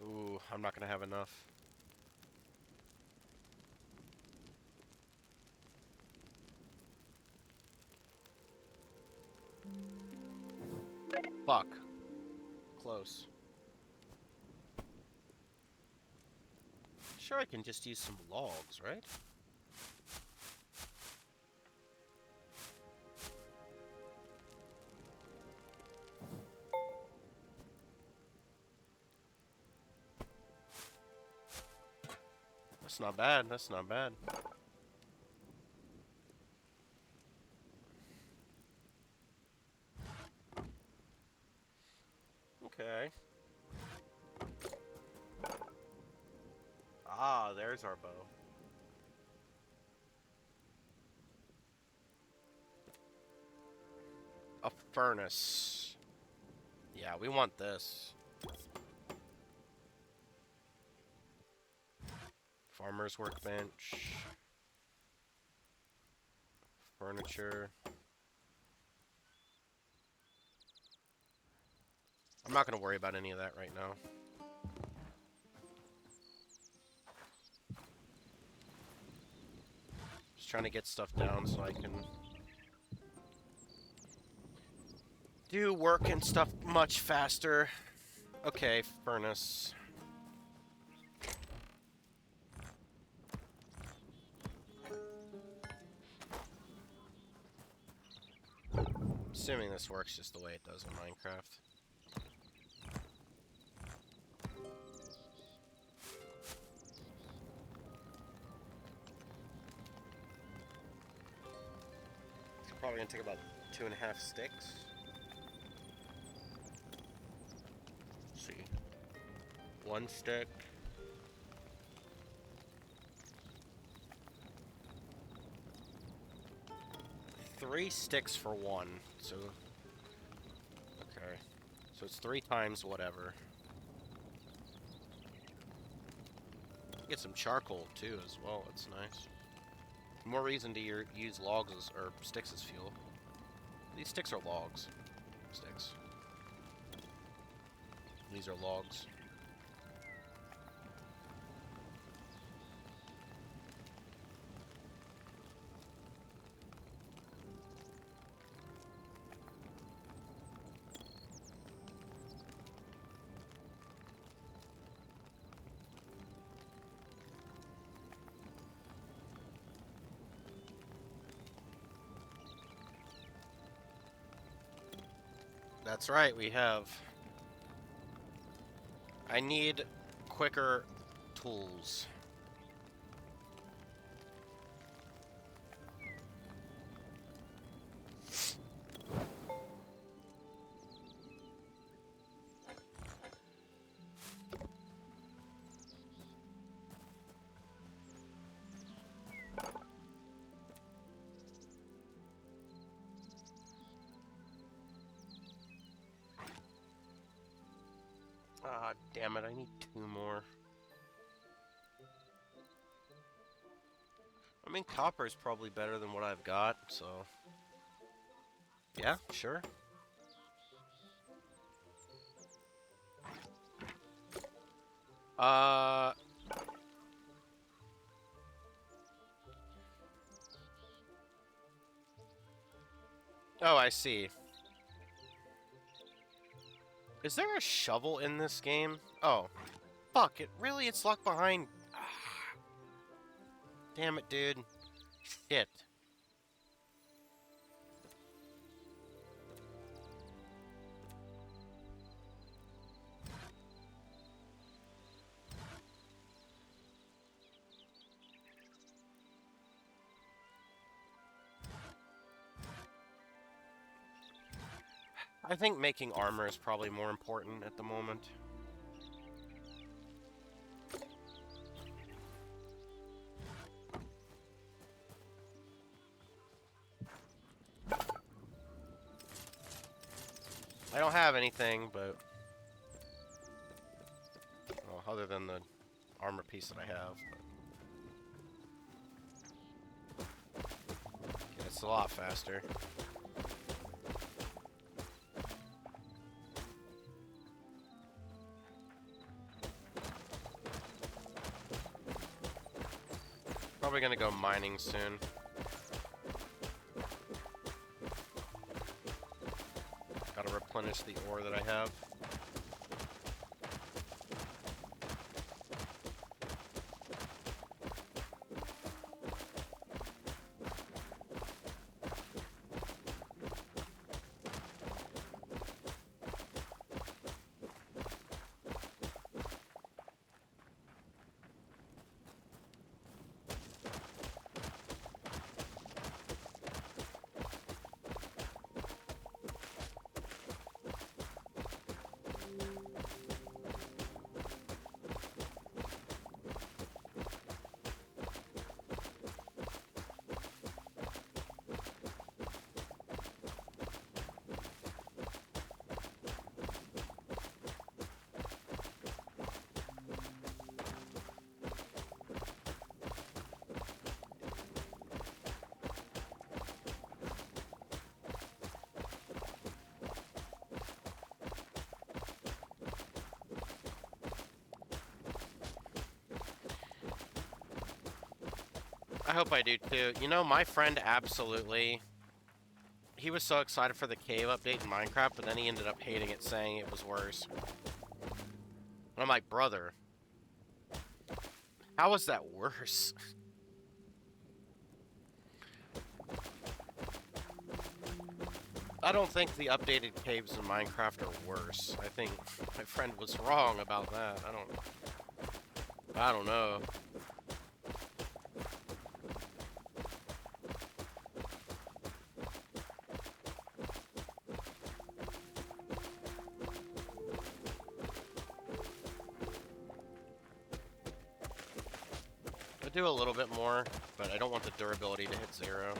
Ooh, I'm not gonna have enough. Fuck. Close. Sure, I can just use some logs, right? That's not bad, that's not bad. Okay. Ah, there's our bow. A furnace. Yeah, we want this. Farmer's workbench. Furniture. I'm not gonna worry about any of that right now. Just trying to get stuff down so I can do work and stuff much faster. Okay, furnace. Assuming this works just the way it does in Minecraft. It's probably gonna take about 2.5 sticks. Let's see. 1 stick. Three sticks for 1, so... Okay. So it's 3 times whatever. Get some charcoal, too, as well. That's nice. More reason to use logs as, or sticks as fuel. These sticks are logs. Sticks. These are logs. That's right, we have. I need quicker tools. Ah, damn it, I need 2 more. I mean, copper is probably better than what I've got, so... Yeah, sure. Uh... Oh, I see. Is there a shovel in this game? Oh. Fuck, it's locked behind... Damn it, dude. Shit. I think making armor is probably more important at the moment. I don't have anything, but... Well, other than the armor piece that I have. But... Yeah, it's a lot faster. Probably gonna go mining soon. Gotta replenish the ore that I have. I hope I do too. You know, my friend absolutely... He was so excited for the cave update in Minecraft, but then he ended up hating it, saying it was worse. And I'm like, brother, how is that worse? I don't think the updated caves in Minecraft are worse. I think my friend was wrong about that. I don't know. I do a little bit more, but I don't want the durability to hit 0.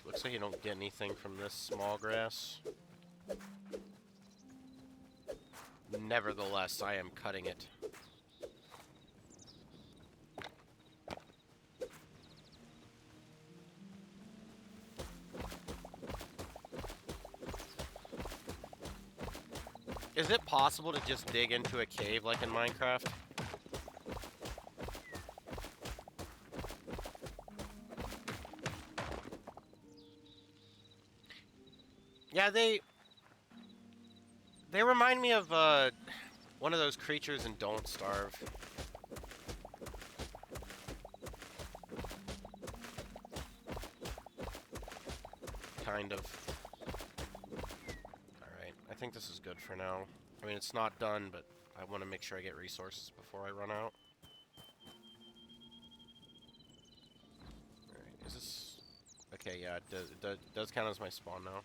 Looks like you don't get anything from this small grass. Nevertheless, I am cutting it. Is it possible to just dig into a cave like in Minecraft? Yeah, they remind me of one of those creatures in Don't Starve. Kind of. Alright, I think this is good for now. I mean, it's not done, but I want to make sure I get resources before I run out. Alright, is this... Okay, yeah, it does count as my spawn now.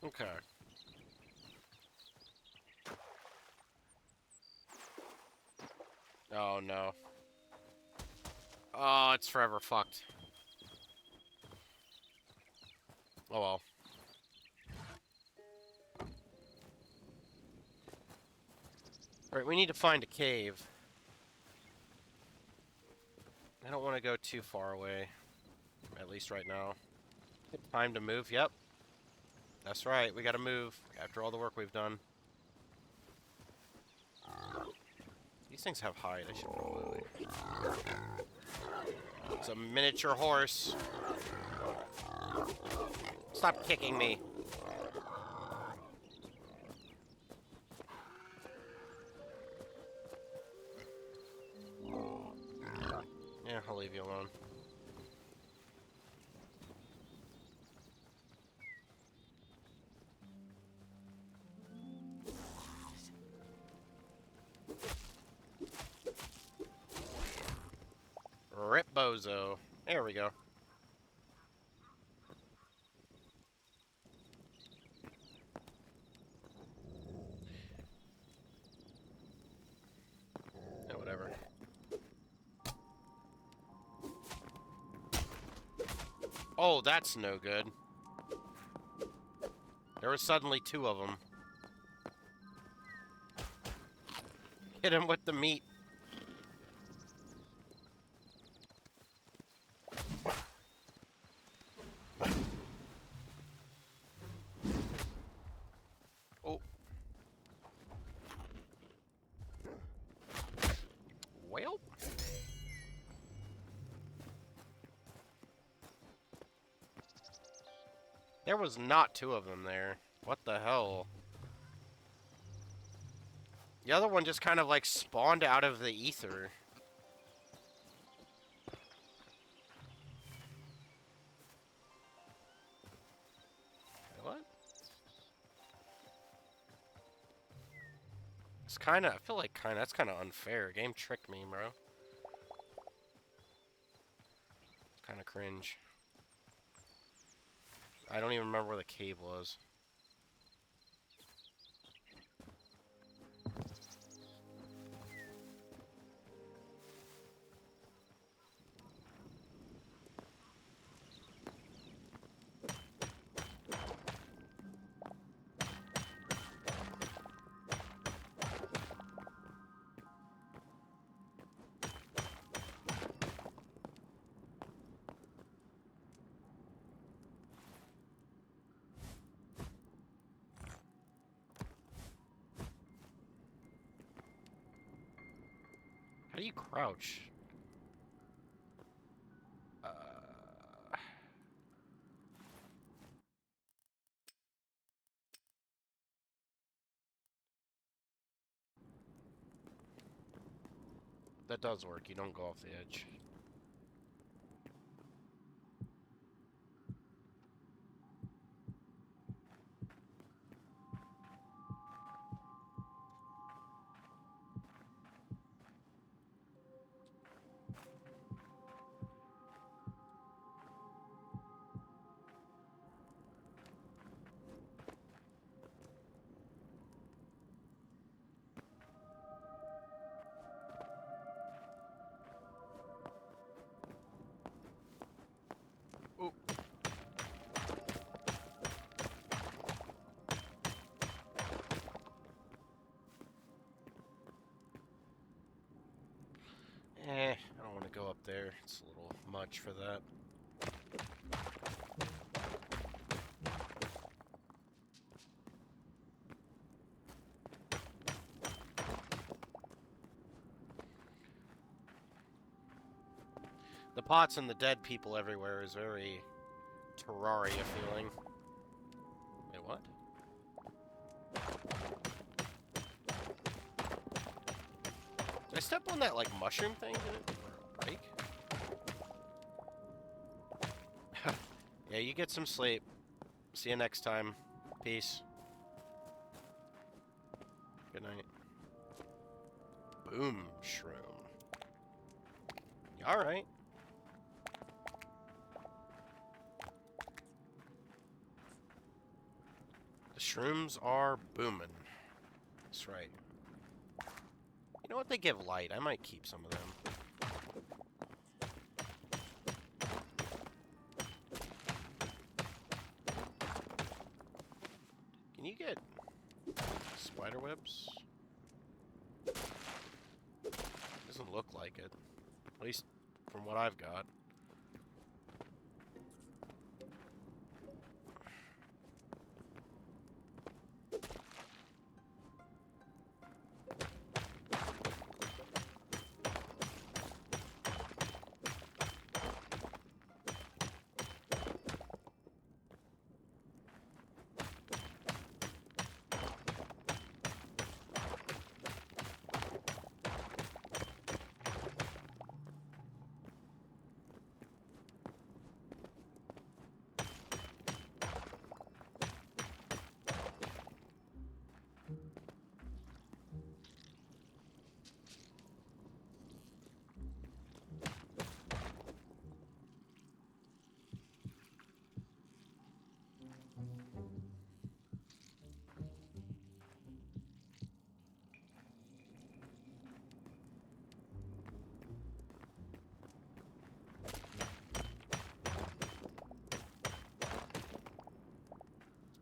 Okay. Oh, no. Oh, it's forever fucked. Oh, well. Alright, we need to find a cave. I don't want to go too far away. At least right now. Time to move, yep. That's right, we gotta move after all the work we've done. These things have hide, I should probably... It's a miniature horse. Stop kicking me. Yeah, I'll leave you alone. Rip bozo. There we go. Yeah, whatever. Oh, that's no good. There were suddenly two of them. Hit him with the meat. Oh. Well. There was not two of them there. What the hell? The other one just kind of like spawned out of the ether. What? It's kind of, I feel like that's kind of unfair. Game tricked me, bro. It's kind of cringe. I don't even remember where the cave was. do you crouch? That does work. You don't go off the edge. Ooh. I don't want to go up there. It's a little much for that. The pots and the dead people everywhere is very Terraria feeling. Wait, what? Did I step on that, like, mushroom thing? Did it break? Yeah, you get some sleep. See you next time. Peace. Good night. Boom, shroom. You alright? The shrooms are booming. That's right. You know what? They give light. I might keep some of them. Can you get spider webs? Doesn't look like it. At least from what I've got.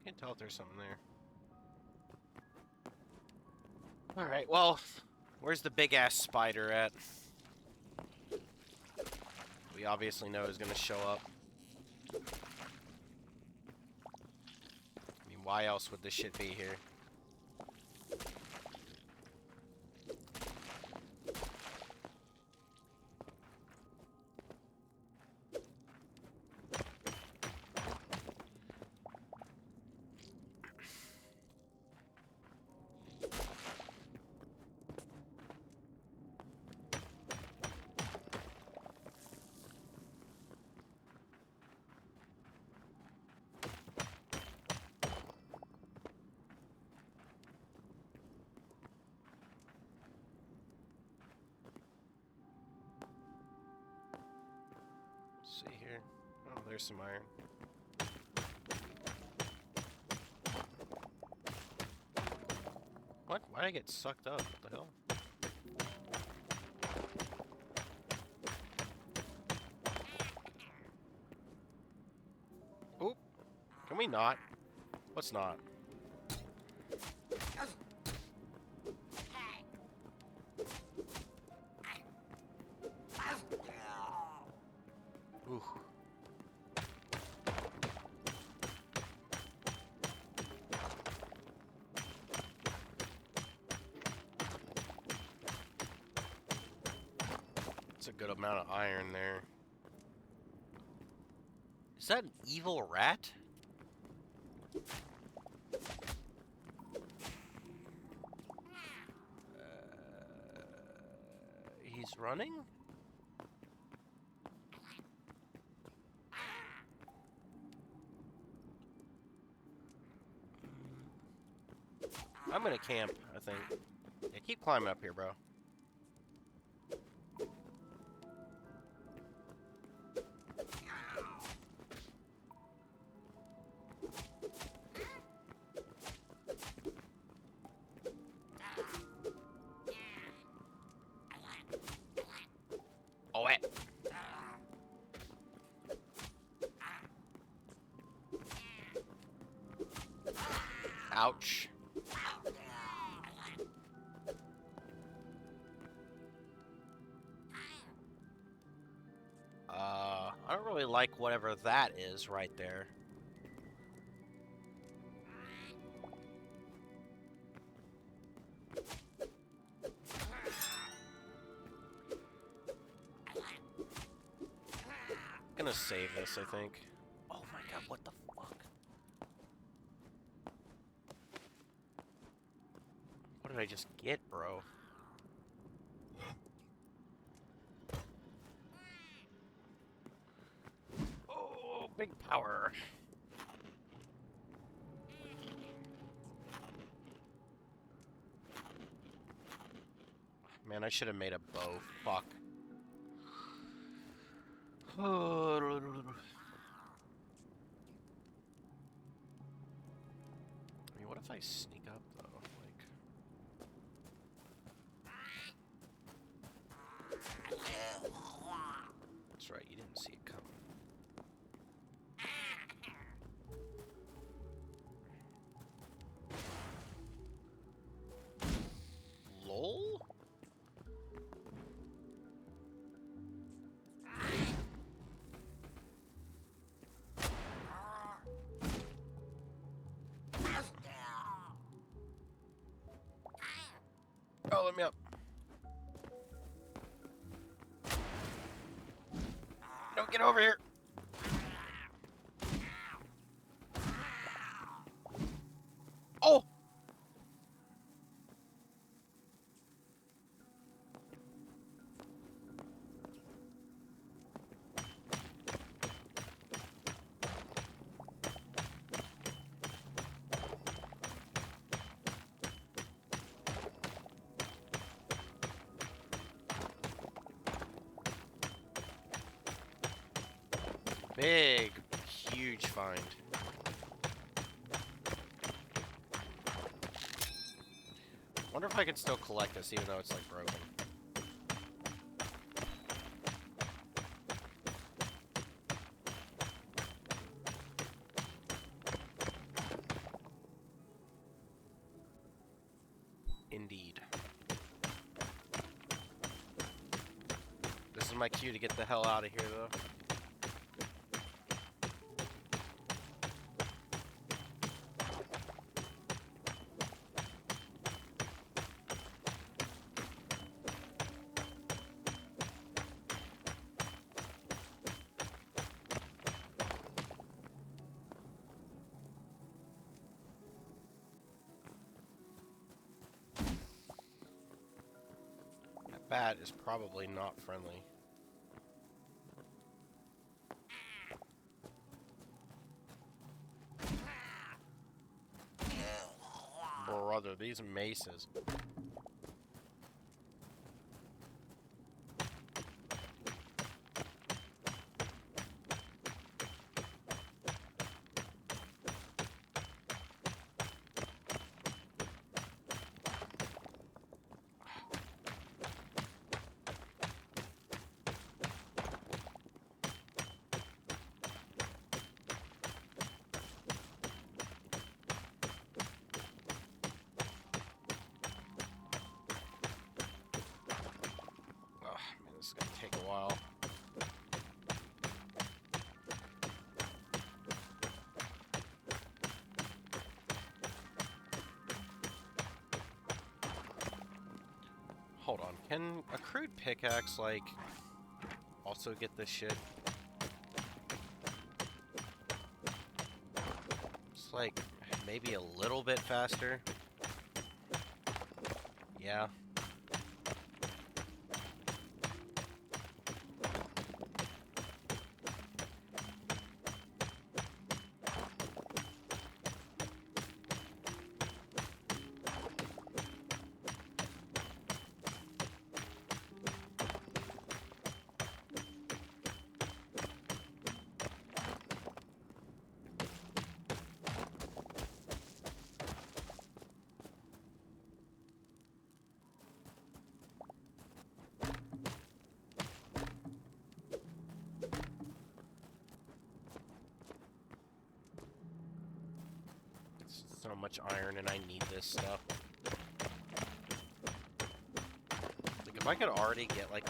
Can't tell if there's something there. Alright, well, where's the big-ass spider at? We obviously know is going to show up. I mean, why else would this shit be here? See here. Oh, there's some iron. What? Why'd I get sucked up? What the hell? Oop. Can we not? Let's not. Ooh. a good amount of iron there. Is that an evil rat? He's running? I'm gonna camp, I think. Yeah, keep climbing up here, bro. Oh, wait. Ouch. I don't really like whatever that is right there. I'm gonna save this, I think. Oh my god, what the fuck? What did I just get, bro? Oh, big power. Man, I should have made a bow. Fuck. I mean, what if I sneak up, though? That's right, you didn't see it coming. LOL? Oh, let me up. Don't get over here. Oh! Big, huge find. Wonder if I can still collect this even though it's like broken. Indeed. This is my cue to get the hell out of here, though. That bat is probably not friendly. Brother, these maces. This is gonna take a while. Hold on, can a crude pickaxe, like, also get this shit. It's like maybe a little bit faster. Yeah. So much iron, and I need this stuff. Like, if I could already get, like,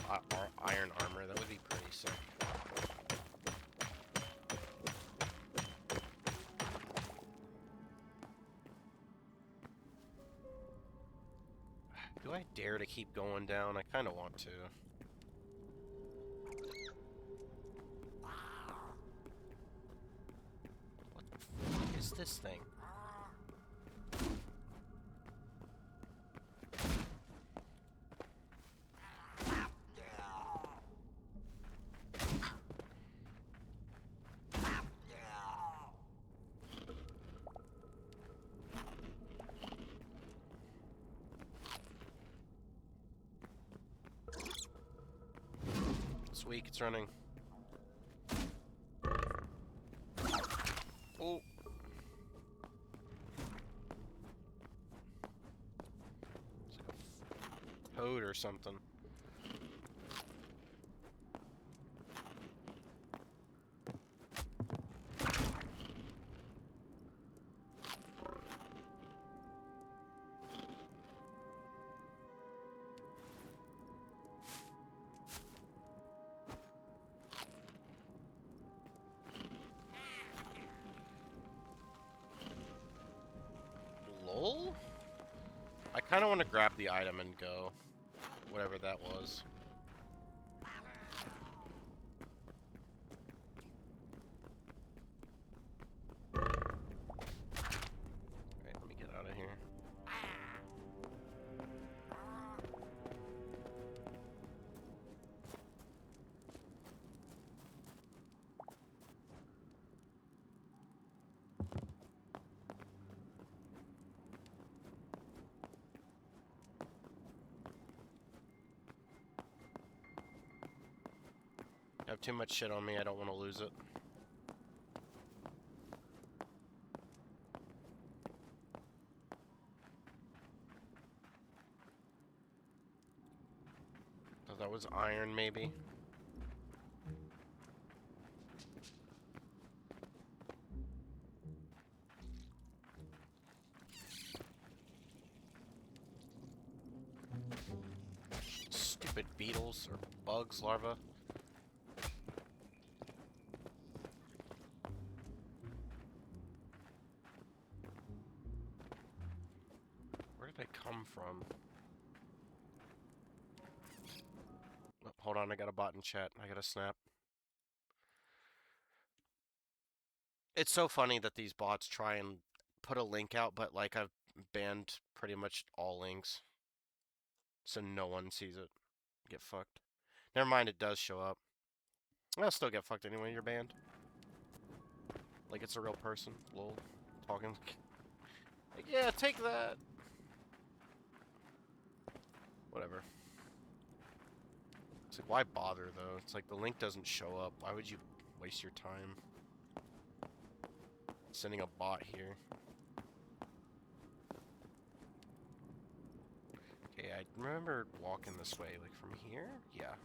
iron armor, that would be pretty sick. Do I dare to keep going down? I kind of want to. What the fuck is this thing? It's weak, it's running. Oh. It's like a toad or something. Lol? I kind of want to grab the item and go. Whatever that was. Alright, let me get out of here. I have too much shit on me, I don't want to lose it. Thought that was iron, maybe. Stupid beetles or bugs, larvae. Where did they come from? Oh, hold on, I got a bot in chat. I got a snap. It's so funny that these bots try and put a link out, but like I've banned pretty much all links. So no one sees it. Get fucked. Never mind, it does show up. I'll still get fucked anyway, you're banned. Like it's a real person. Lol. Talking. Like, yeah, take that. Whatever. It's like, why bother though? It's like the link doesn't show up. Why would you waste your time sending a bot here? Okay, I remember walking this way, like from here? Yeah.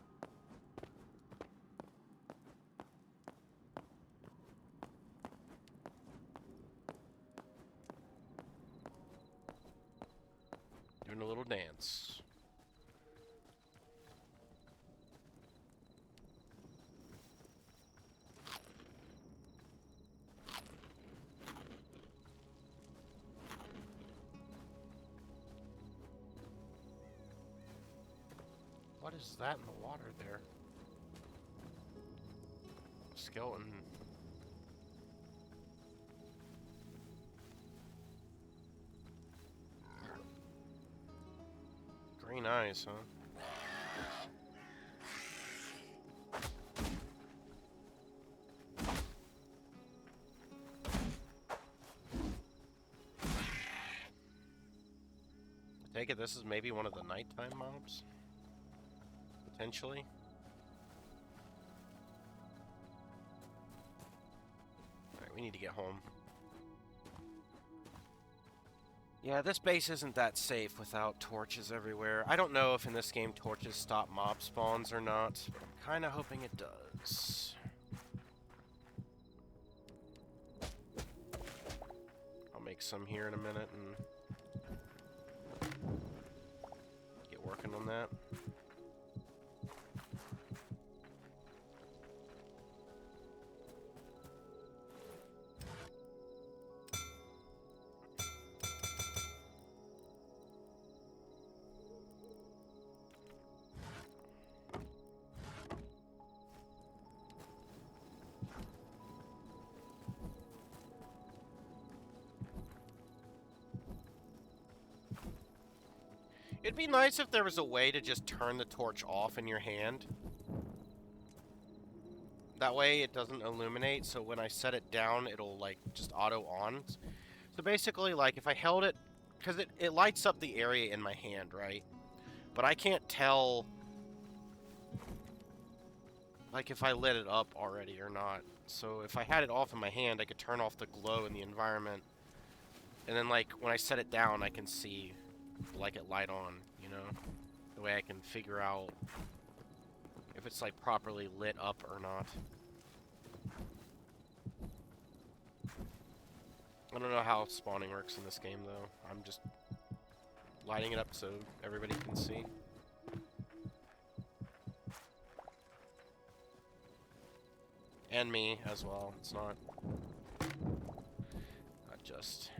Doing a little dance. What is that in the water there? Skeleton. Green eyes, huh? I take it this is maybe one of the nighttime mobs? Potentially? Alright, we need to get home. Yeah, this base isn't that safe without torches everywhere. I don't know if in this game torches stop mob spawns or not, but I'm kind of hoping it does. I'll make some here in a minute and get working on that. It'd be nice if there was a way to just turn the torch off in your hand. That way it doesn't illuminate, so when I set it down, it'll, like, just auto-on. So basically, like, if I held it... Because it lights up the area in my hand, right? But I can't tell, like, if I lit it up already or not. So if I had it off in my hand, I could turn off the glow in the environment. And then, like, when I set it down, I can see... like it light on, you know? The way I can figure out if it's like properly lit up or not. I don't know how spawning works in this game though. I'm just lighting it up so everybody can see. And me as well. It's not just...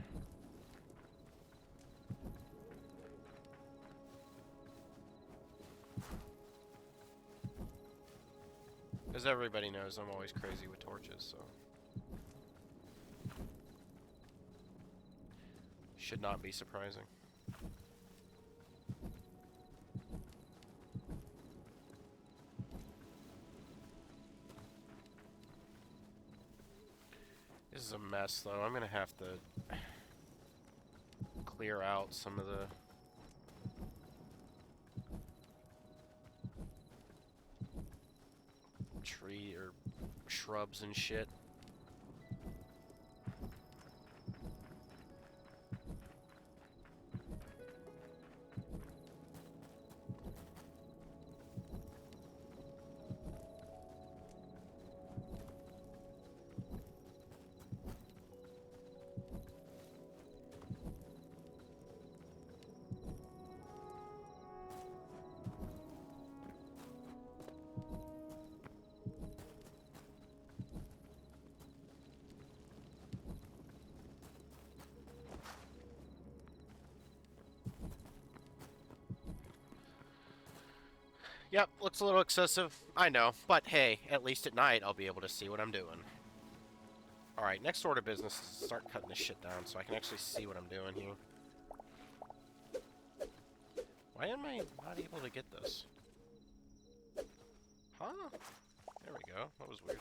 As everybody knows, I'm always crazy with torches, so... Should not be surprising. This is a mess, though. I'm gonna have to clear out some of the... tree or shrubs and shit. Yep, looks a little excessive, I know, but hey, at least at night I'll be able to see what I'm doing. Alright, next order of business is to start cutting this shit down so I can actually see what I'm doing here. Why am I not able to get this? Huh? There we go, that was weird.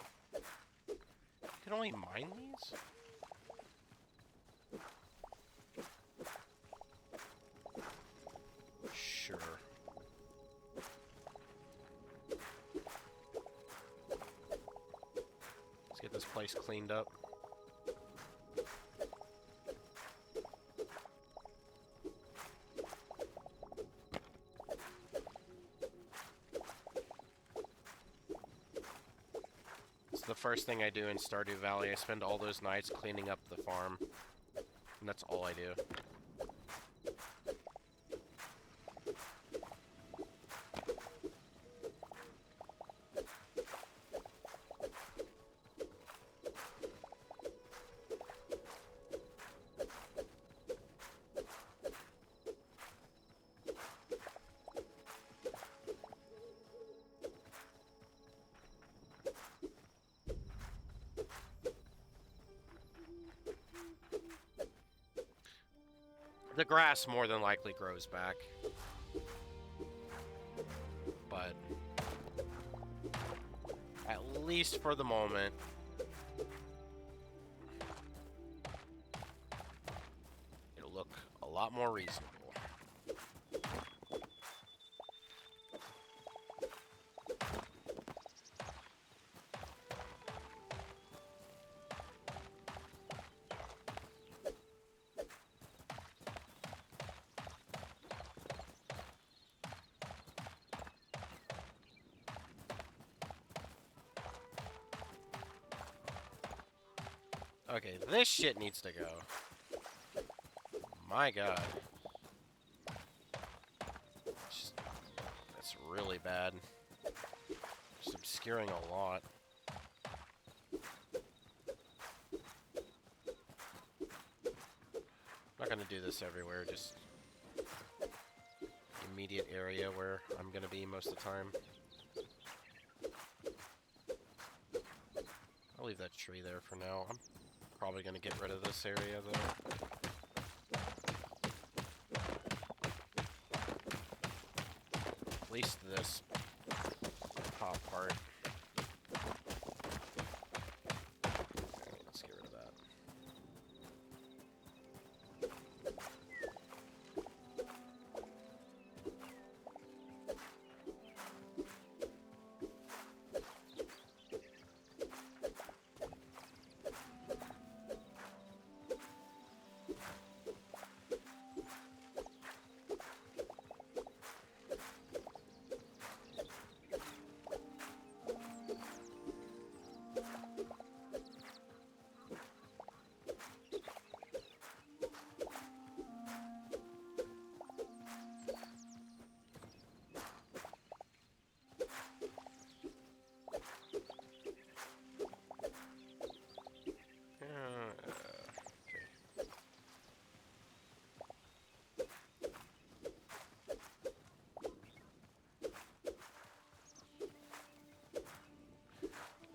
You can only mine these? Sure. Get this place cleaned up. It's the first thing I do in Stardew Valley. I spend all those nights cleaning up the farm. And that's all I do. The grass more than likely grows back. But at least for the moment, it'll look a lot more reasonable. Okay, this shit needs to go. My god. That's really bad. Just obscuring a lot. I'm not gonna do this everywhere, just immediate area where I'm gonna be most of the time. I'll leave that tree there for now. I'm probably gonna get rid of this area though. At least this top part. Okay, let's get rid of that.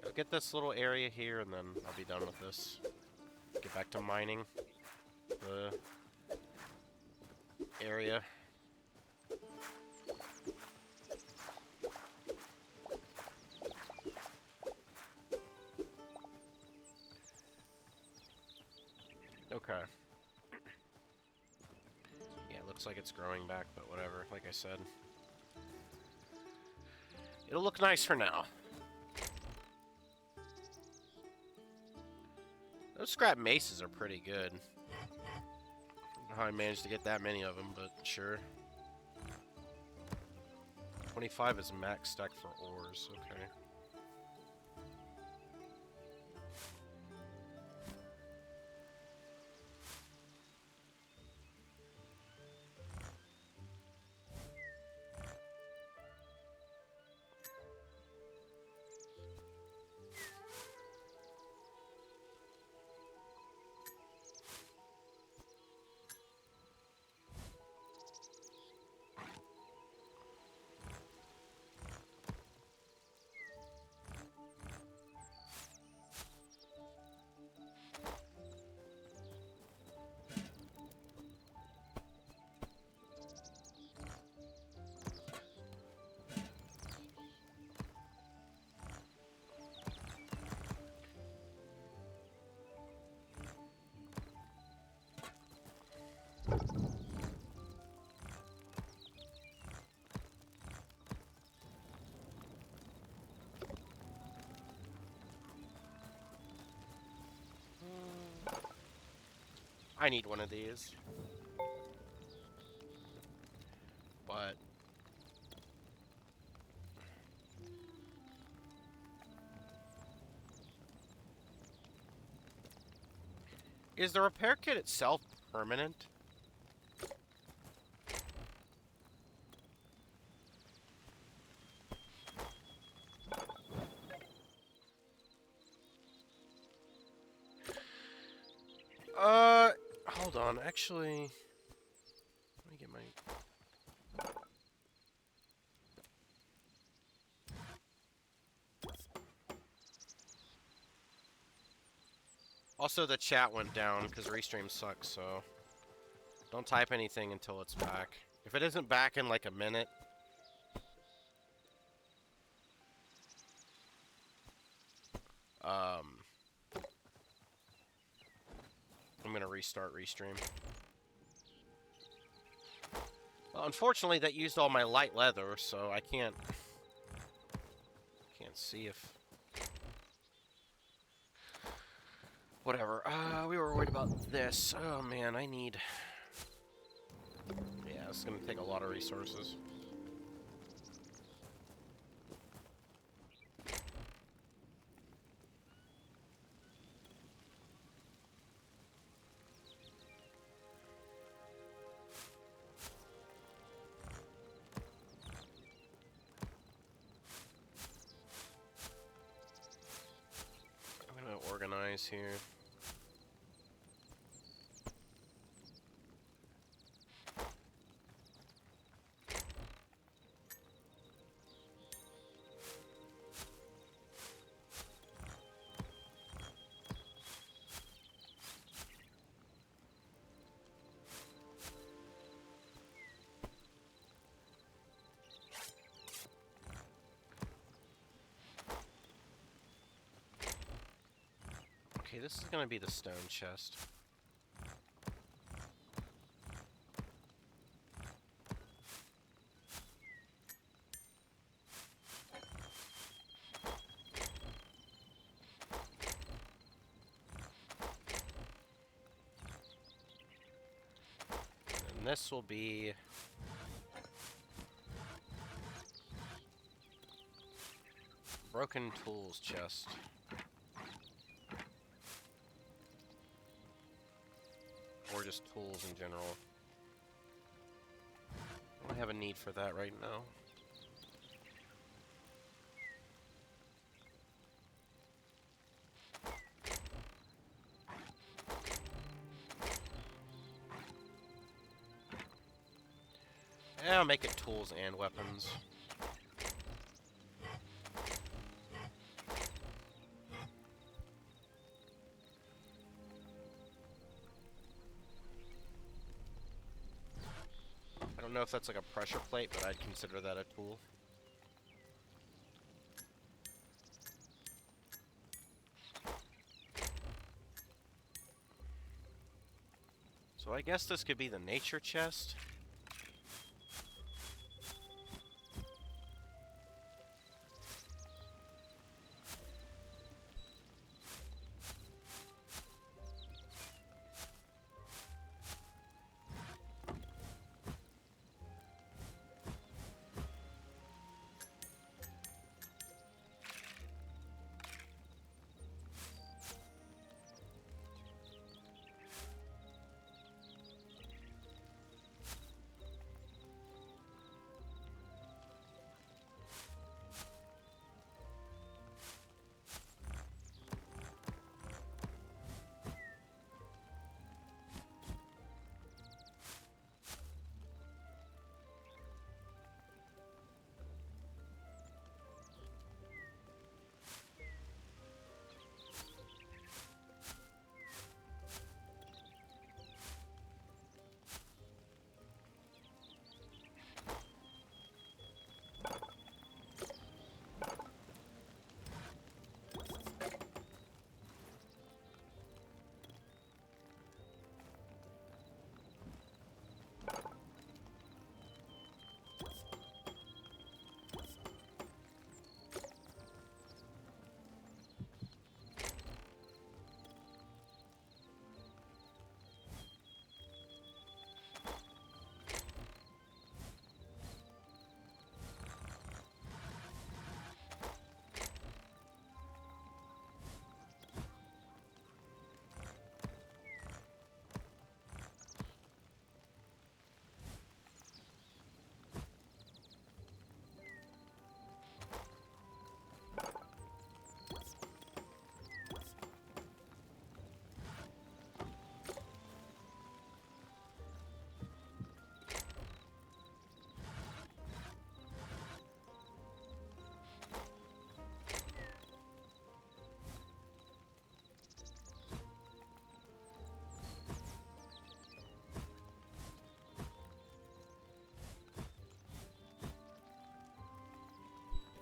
I'll get this little area here, and then I'll be done with this. Get back to mining the area. Okay. Yeah, it looks like it's growing back, but whatever, like I said. It'll look nice for now. Those scrap maces are pretty good. I don't know how I managed to get that many of them, but sure. 25 is max stack for ores, okay. I need one of these. But is the repair kit itself permanent? Hold on. Actually, let me get my... Also, the chat went down because Restream sucks, so... Don't type anything until it's back. If it isn't back in like a minute, I'm gonna restart Restream. Well, unfortunately, that used all my light leather, so I can't see if... Whatever. We were worried about this. Oh, man, I need... Yeah, it's gonna take a lot of resources. I'm gonna organize here. Okay, this is gonna be the stone chest. And this will be... Broken tools chest. Or just tools in general. I don't have a need for that right now. Yeah, I'll make it tools and weapons. I don't know if that's like a pressure plate, but I'd consider that a tool. So I guess this could be the nature chest.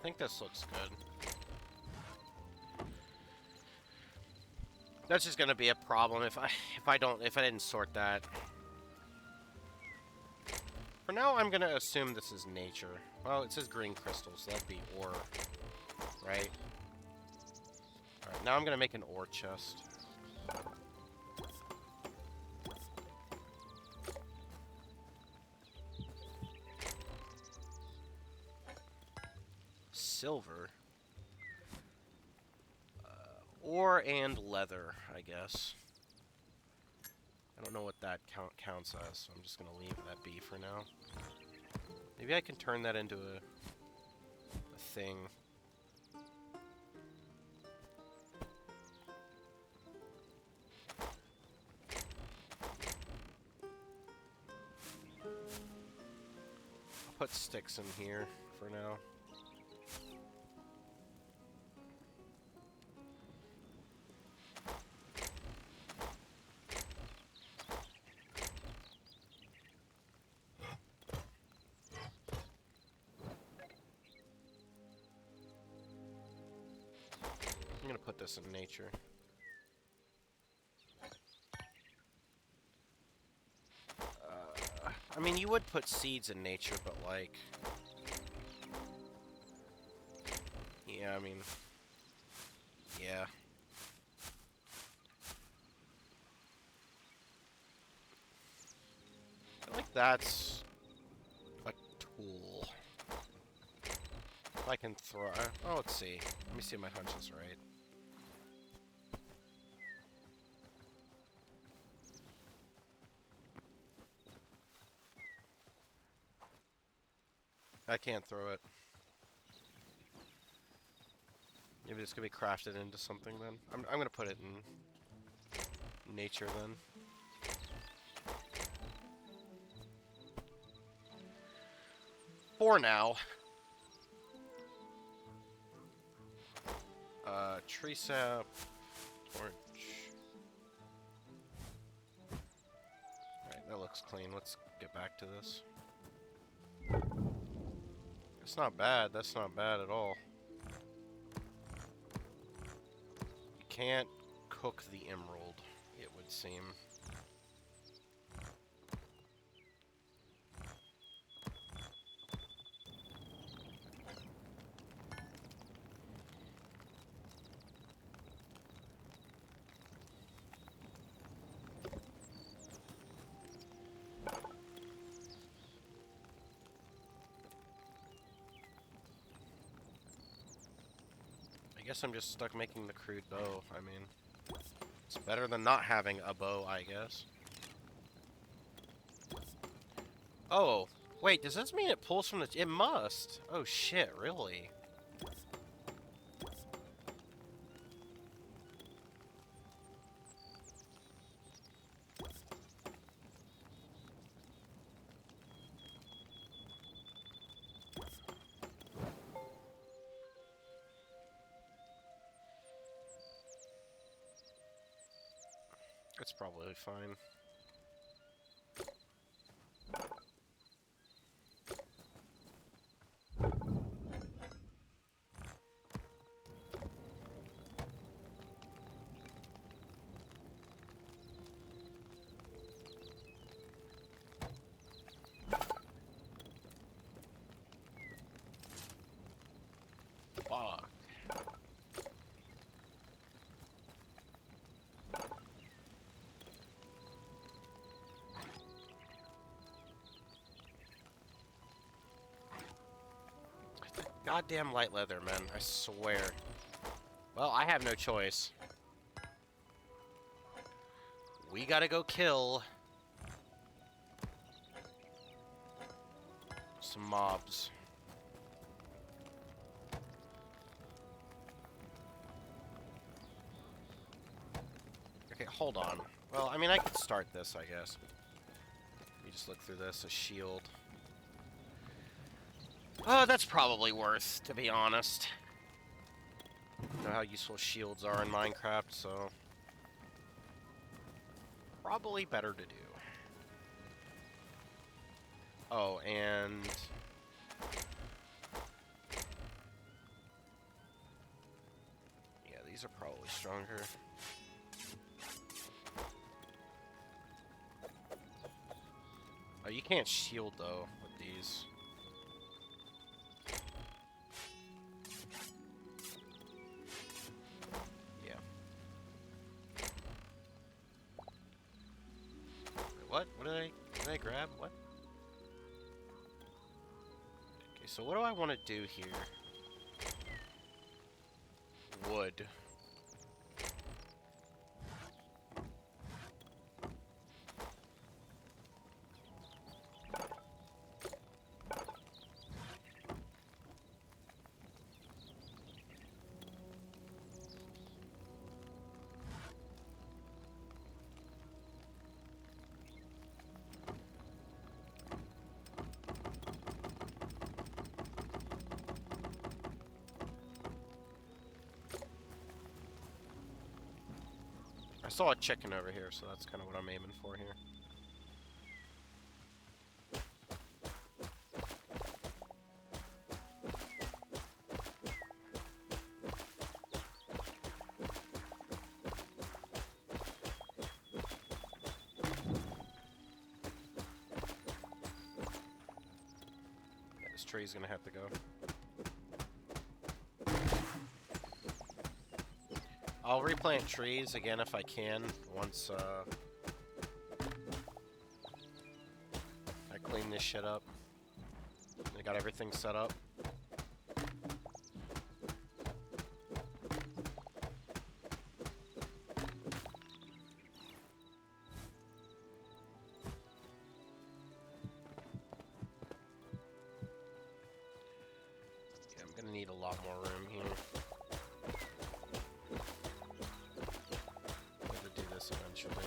think this looks good. That's just gonna be a problem if I didn't sort that. For now, I'm gonna assume this is nature. Well, it says green crystals, so that'd be ore, right? All right, now I'm gonna make an ore chest. Silver. Ore and leather, I guess. I don't know what that counts as, so I'm just going to leave that be for now. Maybe I can turn that into a thing. I'll put sticks in here for now. I'm gonna put this in nature. I mean, you would put seeds in nature, but like... Yeah, I mean... Yeah. I feel like that's a tool. If I can throw... Oh, let's see. Let me see if my hunch is right. I can't throw it. Maybe this could be crafted into something then. I'm gonna put it in nature then. For now. Tree sap, torch. Alright, that looks clean. Let's get back to this. It's not bad. That's not bad at all. You can't cook the emerald, it would seem. I guess I'm just stuck making the crude bow. I mean, it's better than not having a bow, I guess. Oh, wait, does this mean it pulls from the... It must! Oh shit, really? It's probably fine. Fuck. Goddamn light leather, man. I swear. Well, I have no choice. We gotta go kill some mobs. Okay, hold on. Well, I mean, I could start this, I guess. Let me just look through this. A shield. Oh, that's probably worth, to be honest. I know how useful shields are in Minecraft, so... Probably better to do. Oh, and... These are probably stronger. Oh, you can't shield, though, with these. Yeah. Wait, what? What did I grab? What? Okay, so what do I want to do here? Wood. I saw a chicken over here, so that's kind of what I'm aiming for here. Yeah, this tree's gonna have to go. I'll replant trees again if I can, once I clean this shit up. I got everything set up. Yeah, I'm gonna need a lot more room here. Eventually.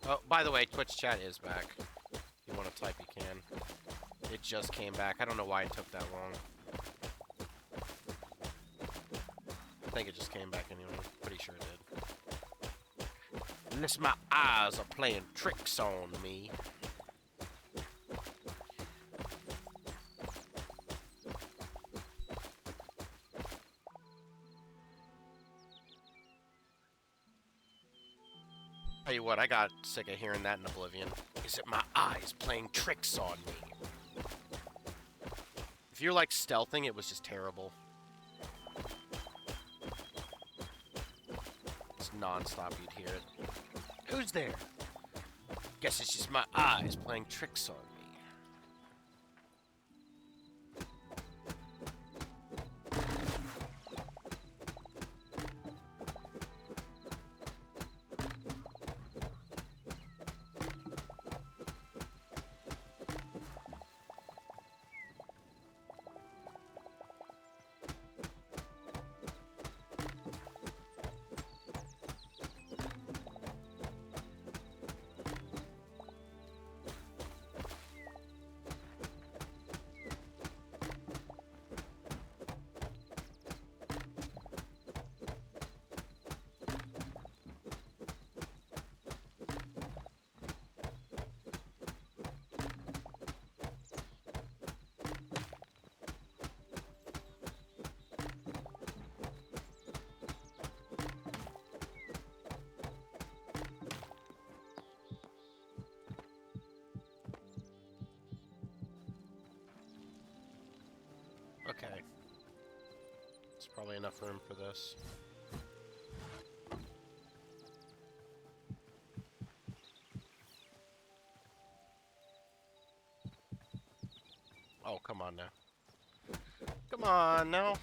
Oh, by the way, Twitch chat is back. If you want to type, you can. It just came back. I don't know why it took that long. I think it just came back anyway. Pretty sure it did. Unless my eyes are playing tricks on me. Tell you what, I got sick of hearing that in Oblivion. Is it my eyes playing tricks on me? If you're like stealthing, it was just terrible. It's non-stop, you'd hear it. Who's there? Guess it's just my eyes playing tricks on me. Okay. There's probably enough room for this. Oh, come on now. Come on now.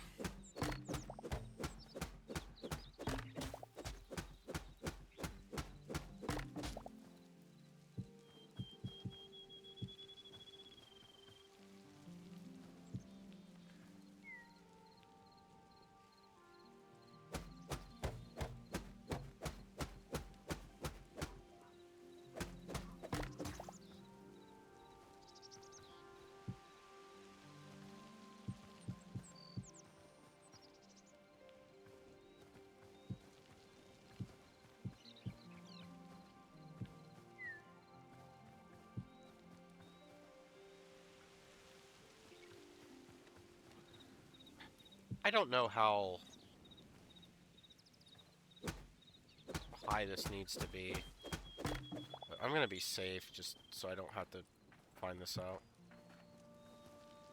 I don't know how high this needs to be. But I'm gonna be safe just so I don't have to find this out.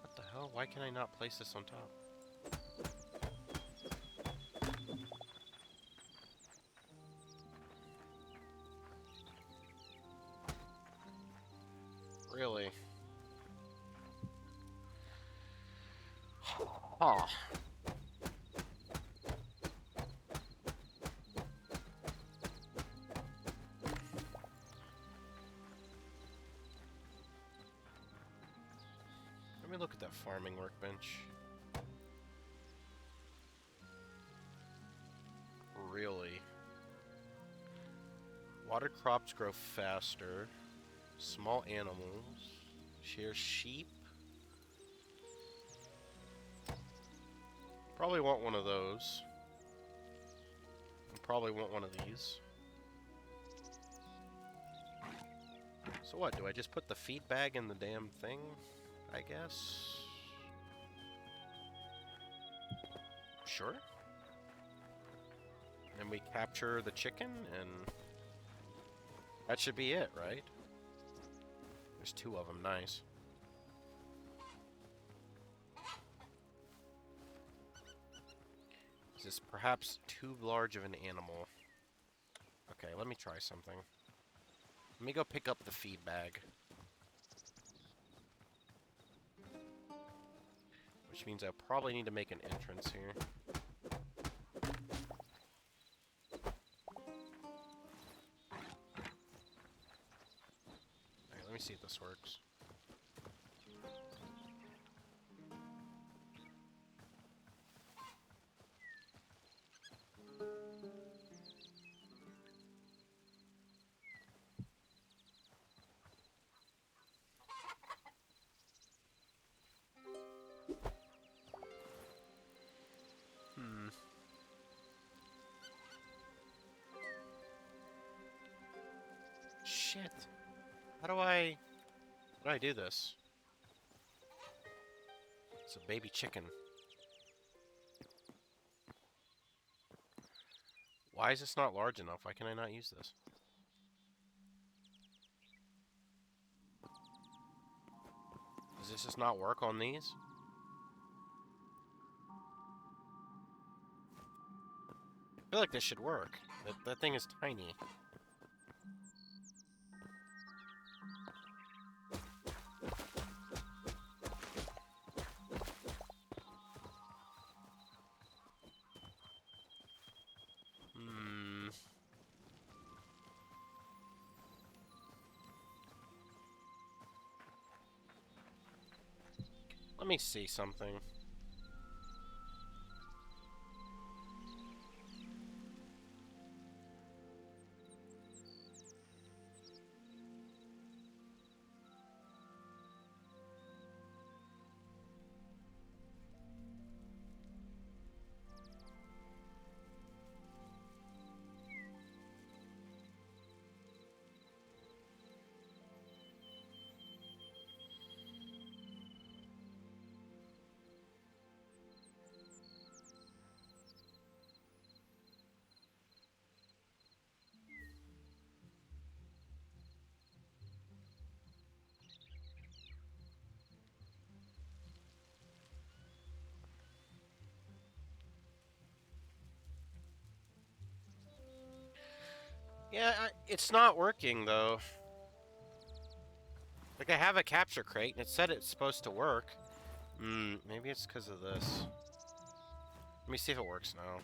What the hell? Why can I not place this on top? Really? Huh. Let me look at that farming workbench. Really? Water crops grow faster. Small animals. Shear sheep. Probably want one of those. Probably want one of these. So what, do I just put the feed bag in the damn thing? I guess? Sure. And we capture the chicken, and that should be it, right? There's 2 of them, nice. Is this perhaps too large of an animal? Okay, let me try something. Let me go pick up the feed bag. Which means I'll probably need to make an entrance here. Alright, let me see if this works. Shit. How do I do this? It's a baby chicken. Why is this not large enough? Why can I not use this? Does this just not work on these? I feel like this should work. That thing is tiny. Let me see something. Yeah, it's not working, though. Like, I have a capture crate, and it said it's supposed to work. Maybe it's because of this. Let me see if it works now.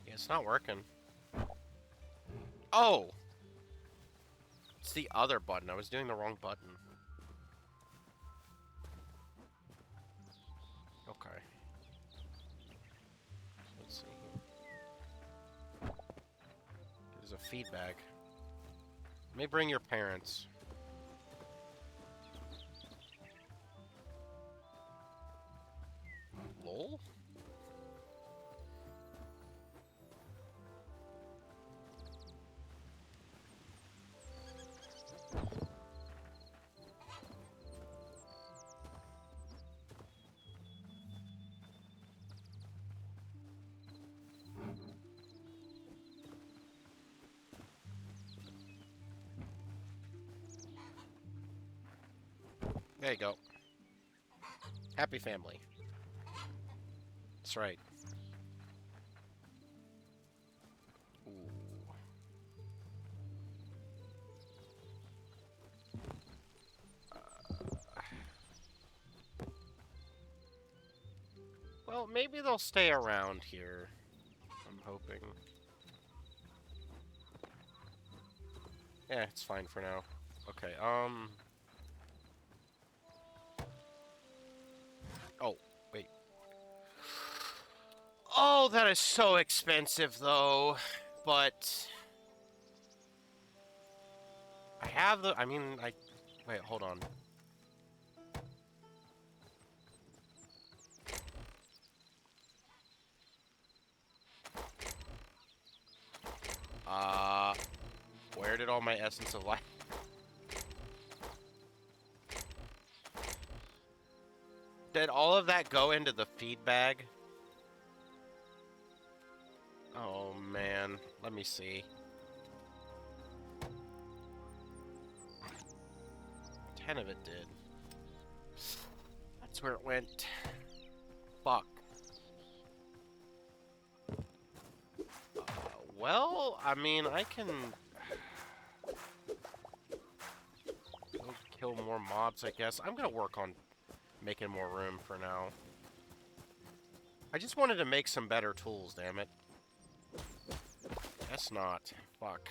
Yeah, it's not working. Oh! It's the other button. I was doing the wrong button. Okay. Let's see here. There's a feedback. Let me bring your parents. Lol? There you go. Happy family. That's right. Ooh. Well, maybe they'll stay around here. I'm hoping. Yeah, it's fine for now. Okay, oh, wait. Oh, that is so expensive, though. But... I have the... I mean, I... Wait, hold on. Where did all my essence of life... Did all of that go into the feed bag? Oh, man. Let me see. 10 of it did. That's where it went. Fuck. Well, I mean, I can... go kill more mobs, I guess. I'm gonna work on making more room for now. I just wanted to make some better tools, damn it. Guess not. Fuck.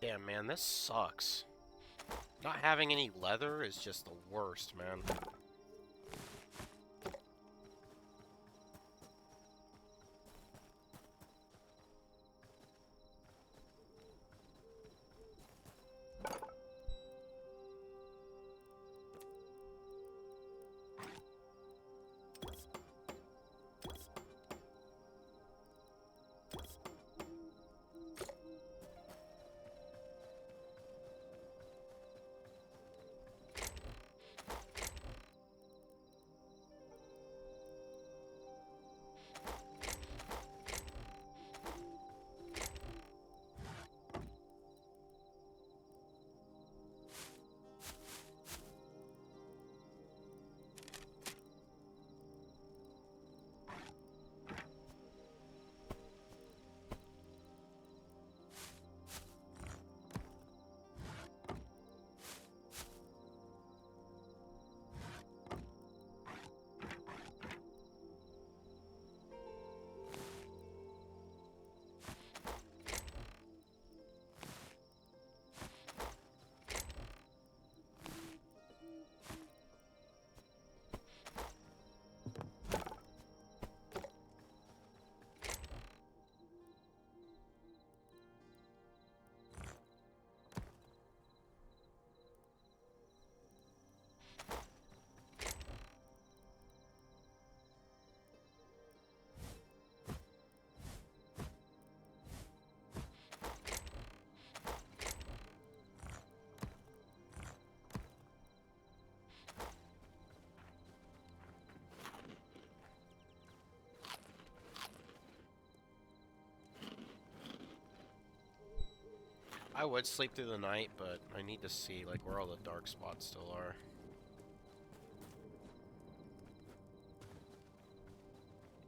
Damn, man, this sucks. Not having any leather is just the worst, man. I would sleep through the night, but I need to see like where all the dark spots still are.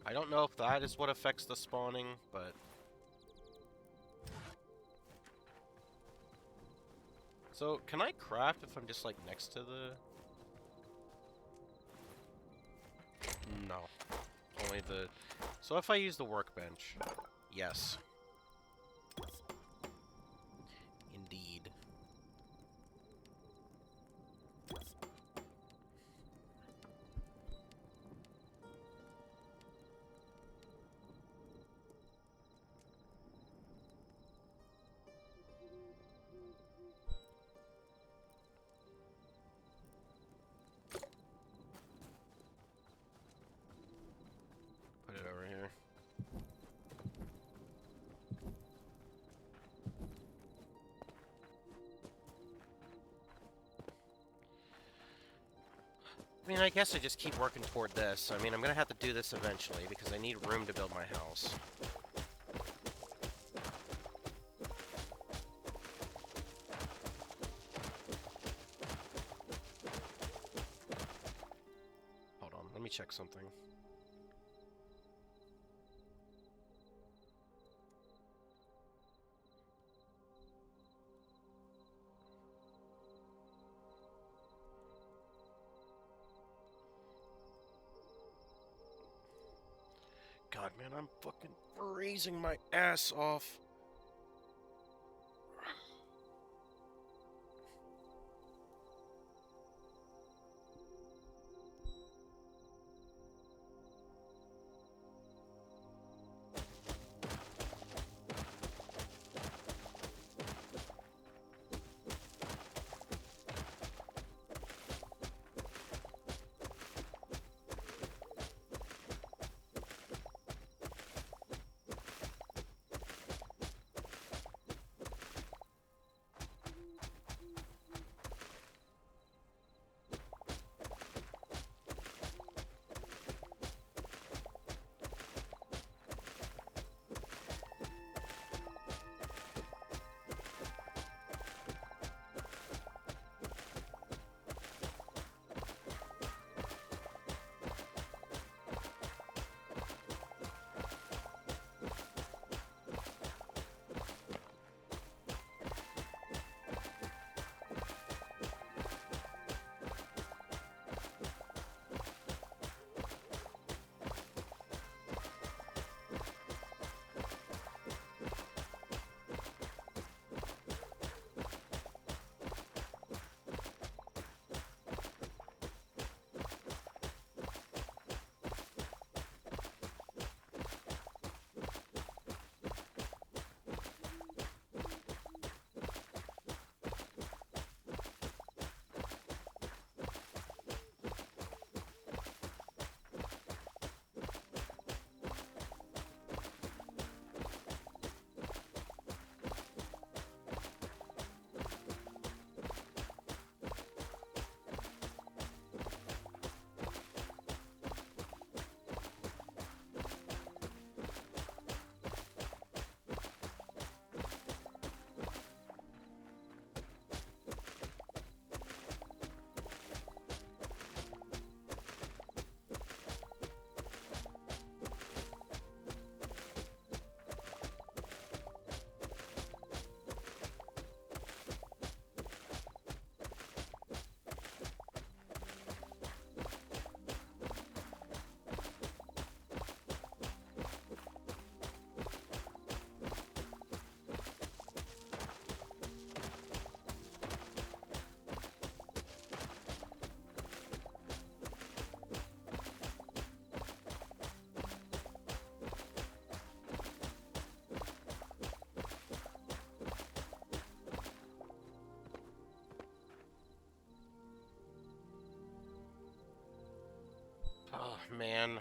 I don't know if that is what affects the spawning, but... So, can I craft if I'm just, like, next to the... No. Only the... So if I use the workbench, yes. Indeed. Put it over here. I mean, I guess I just keep working toward this. I mean, I'm gonna have to do this eventually because I need room to build my house. Hold on, let me check something. God, man, I'm fucking freezing my ass off. Oh, man.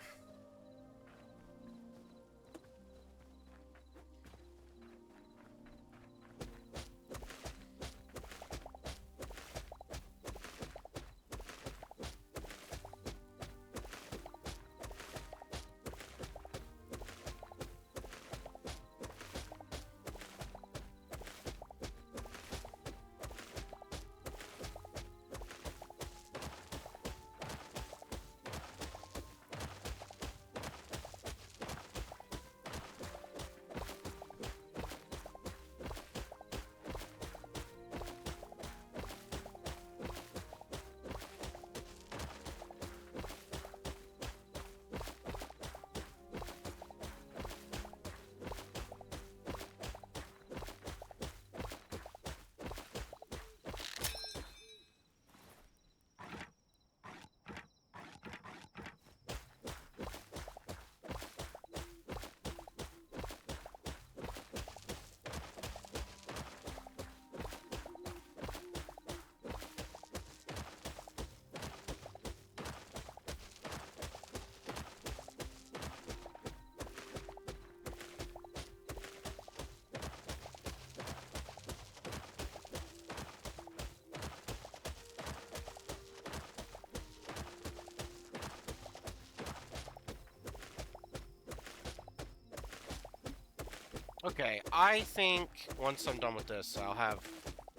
Okay, I think once I'm done with this, I'll have...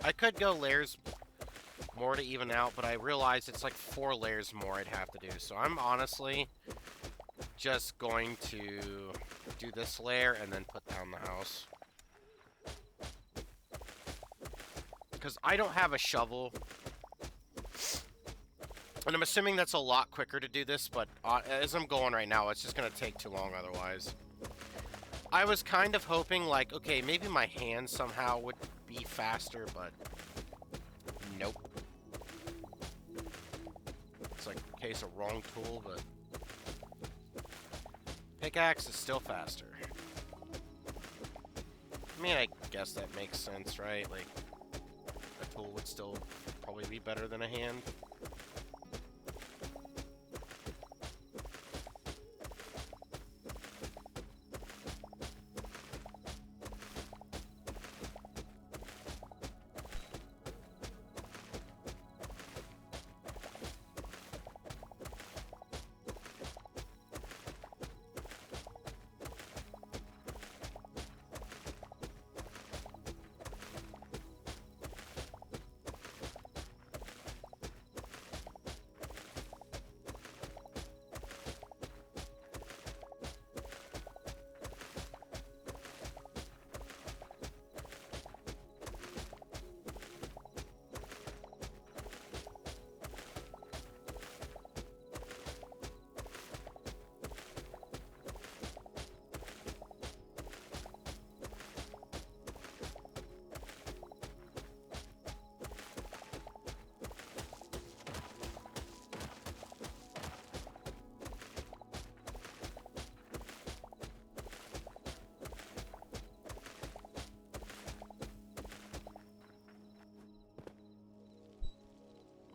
I could go layers more to even out, but I realize it's like 4 layers more I'd have to do. So I'm honestly just going to do this layer and then put down the house. Because I don't have a shovel. And I'm assuming that's a lot quicker to do this, but as I'm going right now, it's just going to take too long otherwise. I was kind of hoping, like, okay, maybe my hand somehow would be faster, but nope. It's like a case of wrong tool, but pickaxe is still faster. I mean, I guess that makes sense, right? Like, a tool would still probably be better than a hand.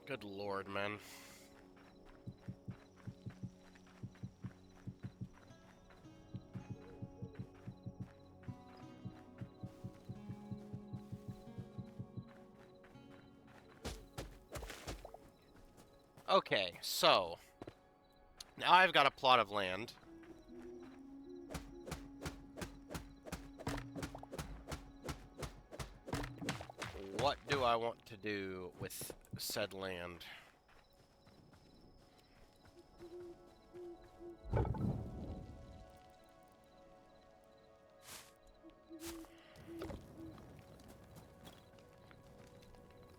Good lord, man. Okay, so now I've got a plot of land. What do I want to do with said land?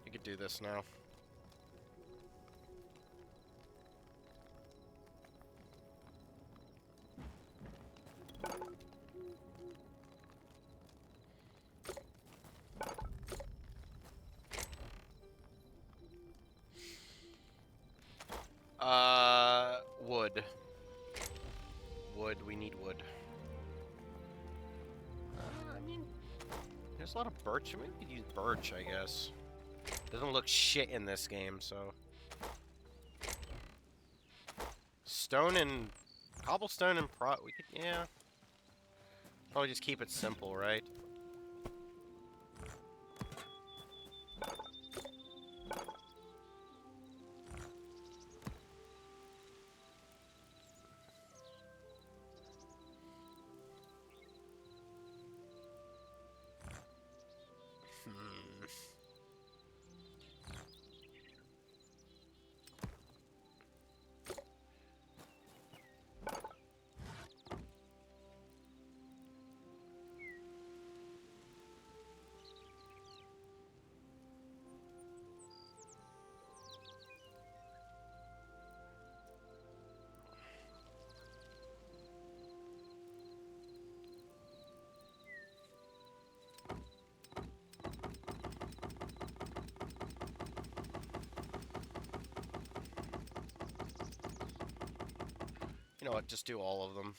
You could do this now. Wood. Wood, we need wood. I mean, there's a lot of birch. Maybe we could use birch, I guess. Doesn't look shit in this game, so. Stone and... Cobblestone and we could, yeah. Probably just keep it simple, right? You know what, just do all of them.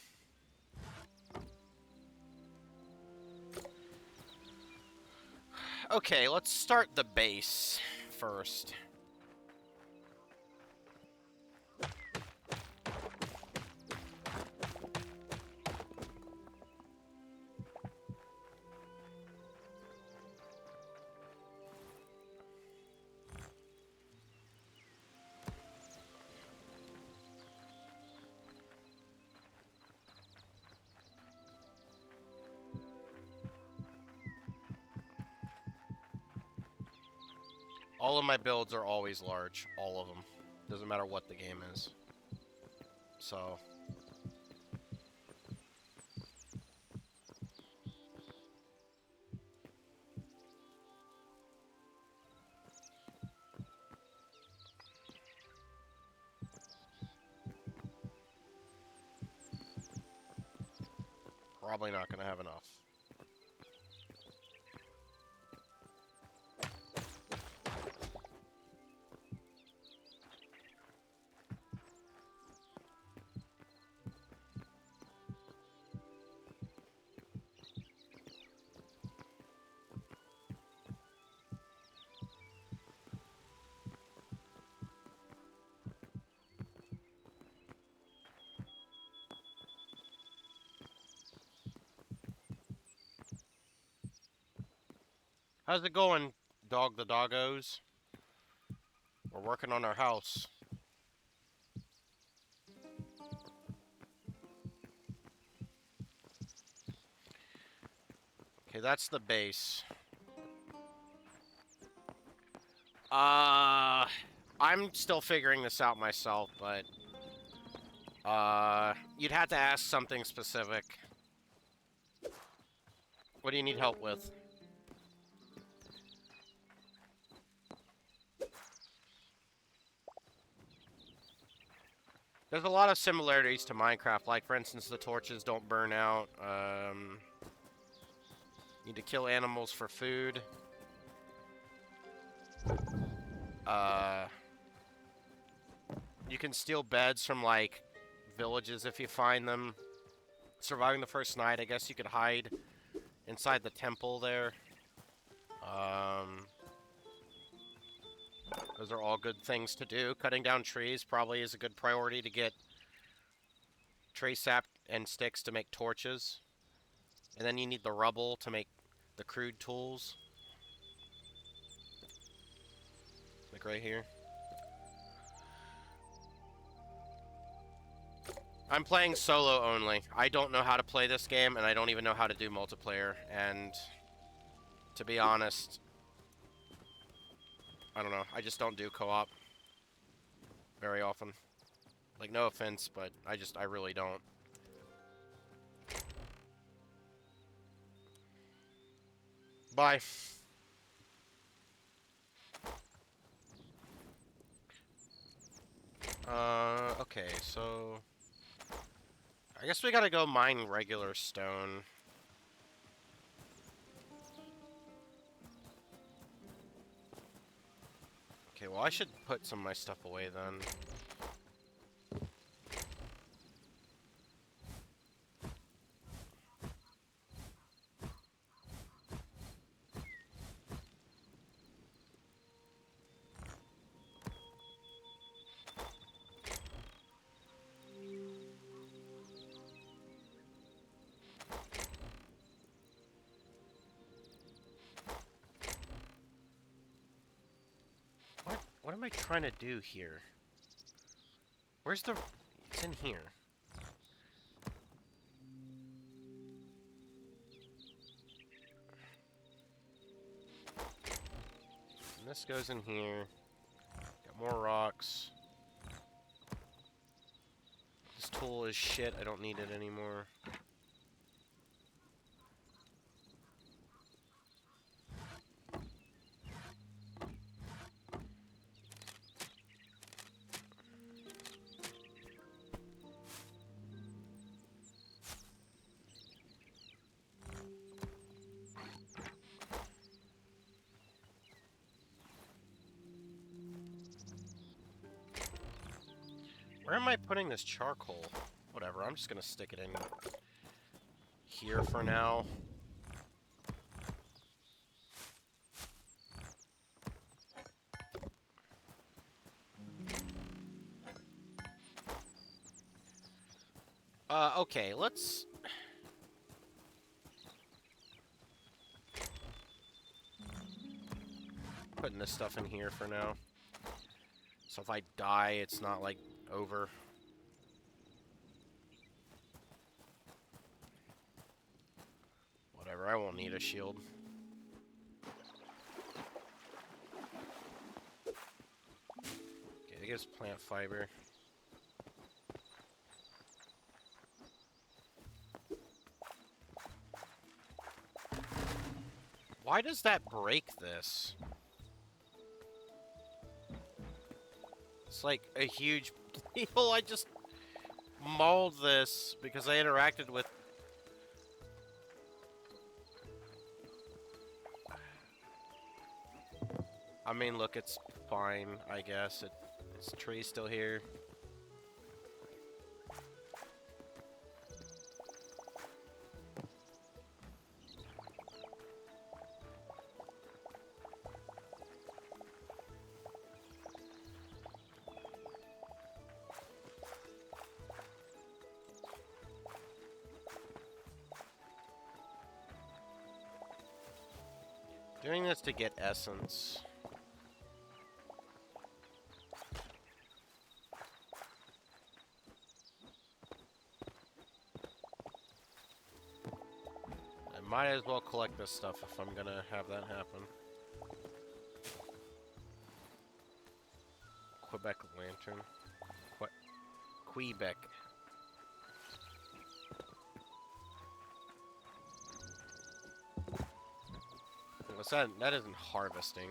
Okay, let's start the base first. All of my builds are always large. All of them. Doesn't matter what the game is. So... Probably not going to have enough. How's it going, dog the doggos? We're working on our house. Okay, that's the base. I'm still figuring this out myself, but... you'd have to ask something specific. What do you need help with? There's a lot of similarities to Minecraft, like, for instance, the torches don't burn out. Need to kill animals for food. You can steal beds from, like, villages if you find them. Surviving the first night, I guess you could hide inside the temple there. Those are all good things to do. Cutting down trees probably is a good priority to get tree sap and sticks to make torches. And then you need the rubble to make the crude tools. Like right here. I'm playing solo only. I don't know how to play this game, and I don't even know how to do multiplayer. And to be honest, I don't know. I just don't do co-op very often. Like, no offense, but I really don't. Bye. Okay, so... I guess we gotta go mine regular stone. Okay, well, I should put some of my stuff away then. What am I trying to do here? Where's the... It's in here. And this goes in here. Got more rocks. This tool is shit. I don't need it anymore. Where am I putting this charcoal? Whatever, I'm just gonna stick it in here for now. Okay, let's... Putting this stuff in here for now. So if I die, it's not, like, over. Whatever, I won't need a shield. this plant fiber. Why does that break this? It's like a huge deal. I just mauled this because I interacted with... I mean, look, it's fine, I guess. Its tree's still here. Doing this to get essence. I might as well collect this stuff if I'm gonna have that happen. Quebec lantern. Quebec. What's that? That isn't harvesting.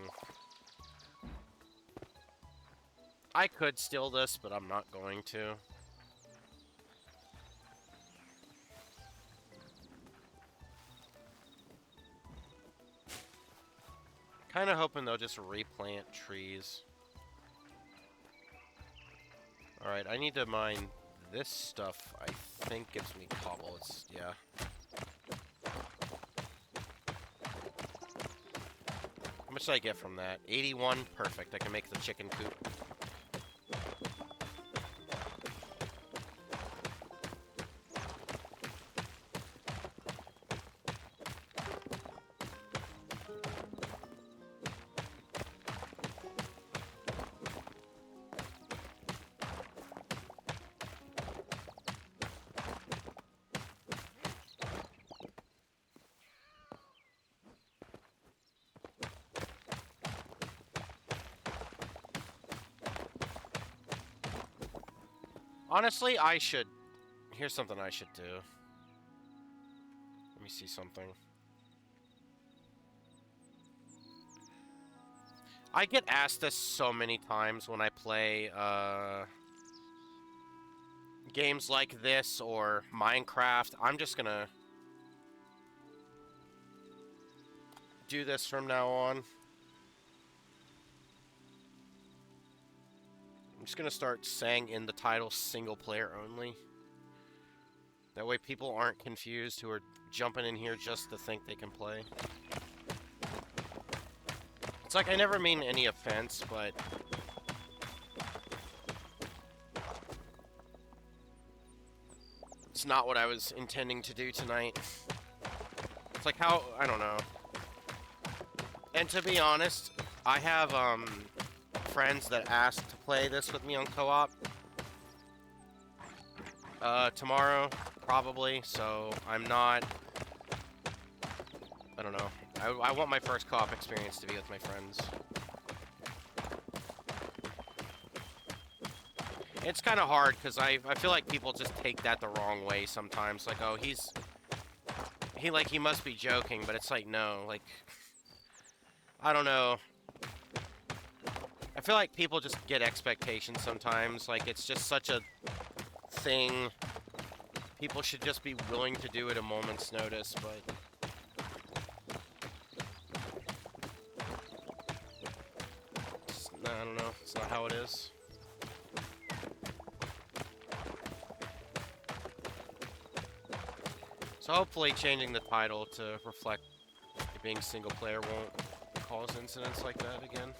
I could steal this, but I'm not going to. Kind of hoping they'll just replant trees. Alright, I need to mine this stuff. I think gives me cobble. It's, yeah. How much did I get from that? 81? Perfect. I can make the chicken coop. Honestly, I should... Here's something I should do. Let me see something. I get asked this so many times when I play, games like this or Minecraft. I'm just gonna do this from now on. I'm just gonna start saying in the title, single player only. That way people aren't confused who are jumping in here just to think they can play. It's like, I never mean any offense, but... it's not what I was intending to do tonight. It's like how... I don't know. And to be honest, I have, friends that asked to play this with me on co-op. Tomorrow, probably, so I'm not... I don't know. I want my first co-op experience to be with my friends. It's kind of hard, because I feel like people just take that the wrong way sometimes. Like, oh, he must be joking, but it's like, no, like... I don't know. I feel like people just get expectations sometimes. Like, it's just such a thing. People should just be willing to do it at a moment's notice, but... I don't know. It's not how it is. So hopefully changing the title to reflect it being single player won't cause incidents like that again.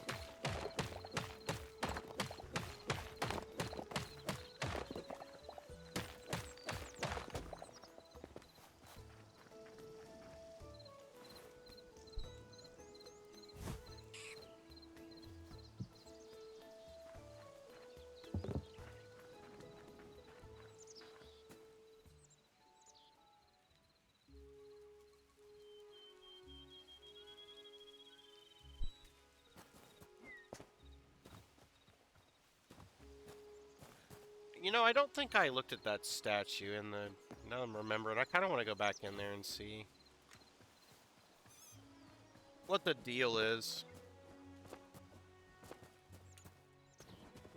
You know, I don't think I looked at that statue in the... Now I'm remembering. I kind of want to go back in there and see what the deal is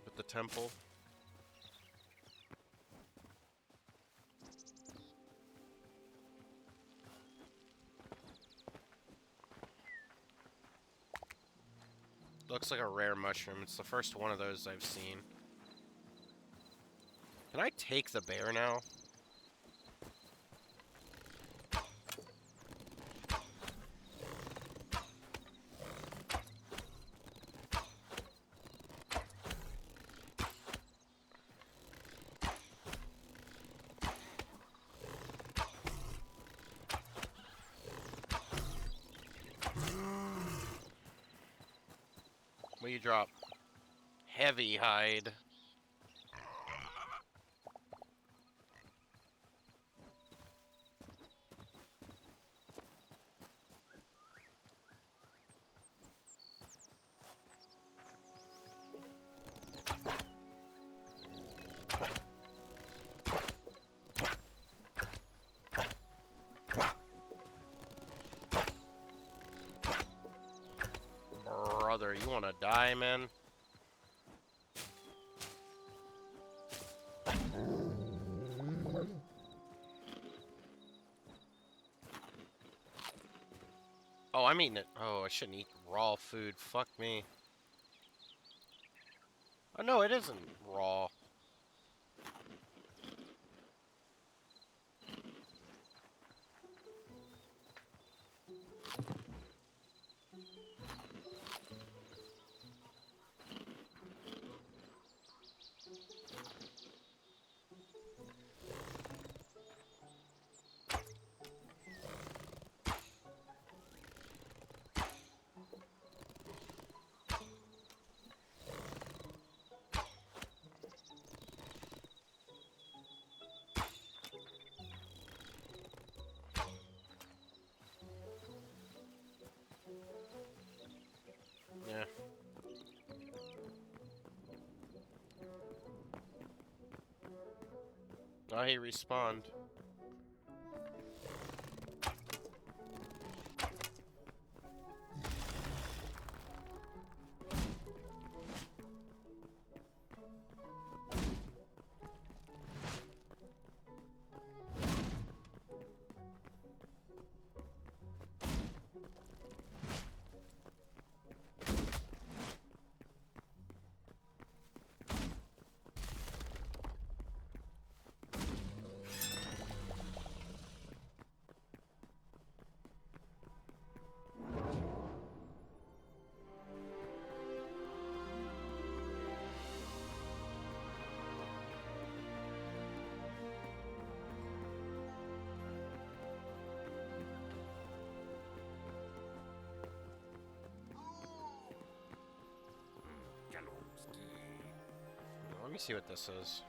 with the temple. Looks like a rare mushroom. It's the first one of those I've seen. Can I take the bear now? What do you drop? Heavy hide. Brother, you wanna die, man? Oh, I'm eating it. Oh, I shouldn't eat raw food. Fuck me. Oh, no, it isn't raw. Yeah. Oh, he respawned. Let me see what this is.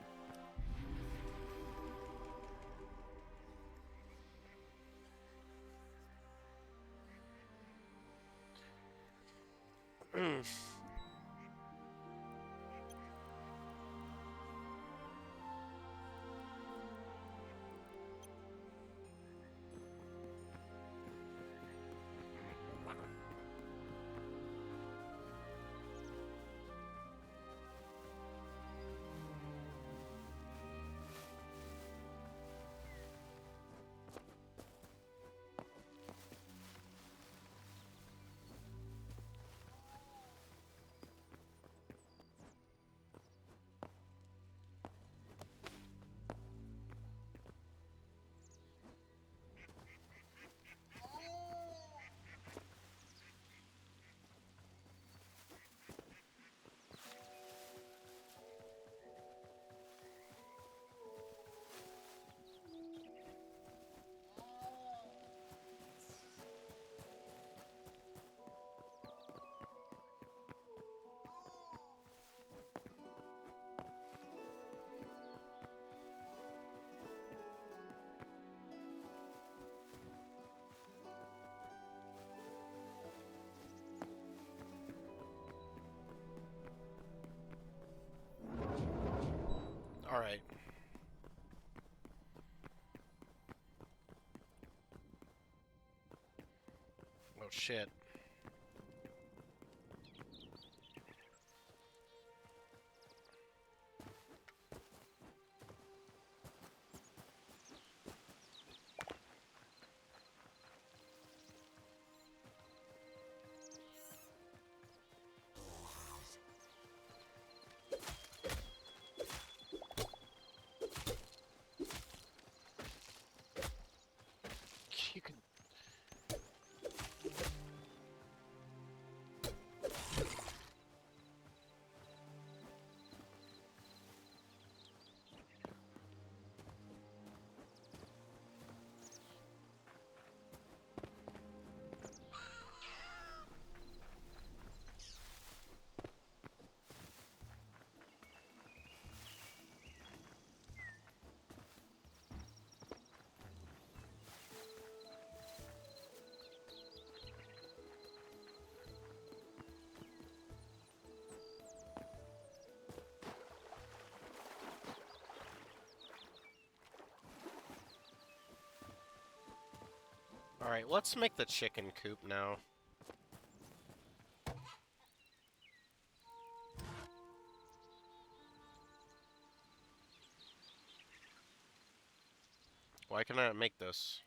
Oh shit. You can. Alright, let's make the chicken coop now. Why can I not make this?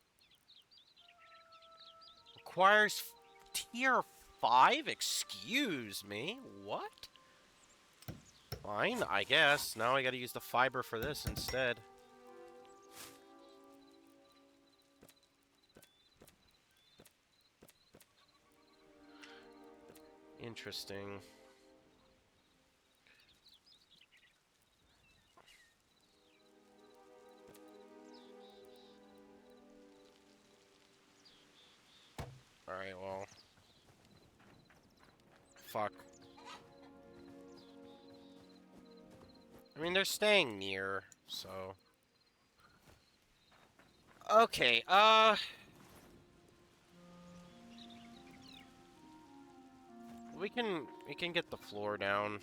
Requires tier 5? Excuse me? What? Fine, I guess. Now I gotta use the fiber for this instead. Interesting. Alright, well. Fuck. I mean, they're staying near, so... Okay, we can get the floor down.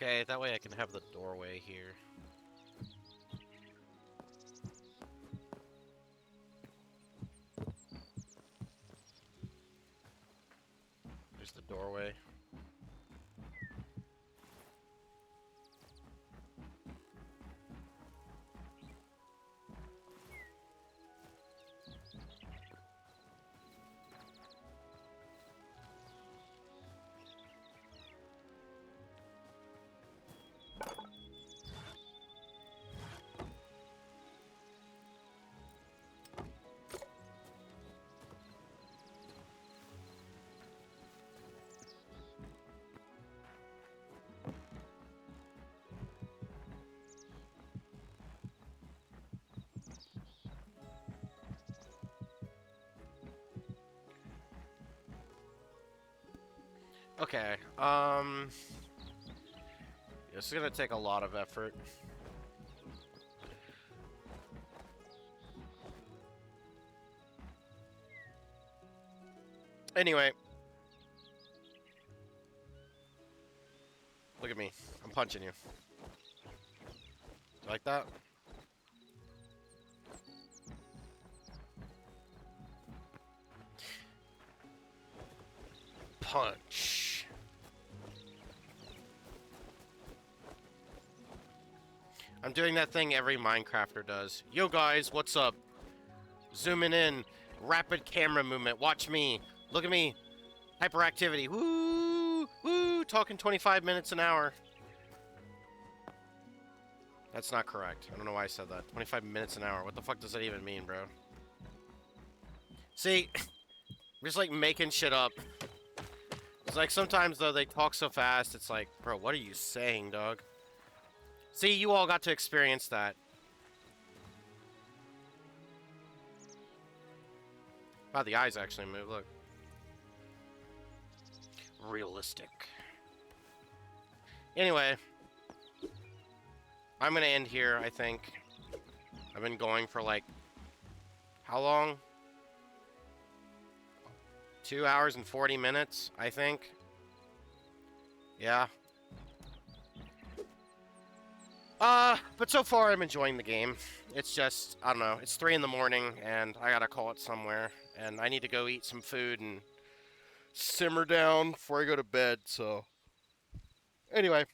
Okay, that way I can have the doorway here. There's the doorway. Okay, this is gonna take a lot of effort. Anyway. Look at me. I'm punching you. Like that? Punch. I'm doing that thing every Minecrafter does. Yo guys, what's up? Zooming in. Rapid camera movement. Watch me. Look at me. Hyperactivity. Woo! Woo! Talking 25 minutes an hour. That's not correct. I don't know why I said that. 25 minutes an hour. What the fuck does that even mean, bro? See? I'm just like making shit up. It's like sometimes though they talk so fast, it's like, bro, what are you saying, dog? See, you all got to experience that. Wow, the eyes actually move, look. Realistic. Anyway. I'm gonna end here, I think. I've been going for like... How long? 2 hours and 40 minutes, I think. Yeah. But so far I'm enjoying the game. It's just, I don't know, it's 3 in the morning, and I gotta call it somewhere. And I need to go eat some food and simmer down before I go to bed, so... Anyway,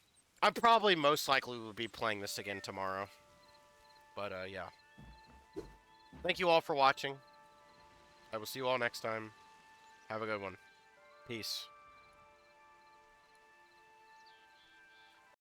I probably most likely will be playing this again tomorrow. But, yeah. Thank you all for watching. I will see you all next time. Have a good one. Peace.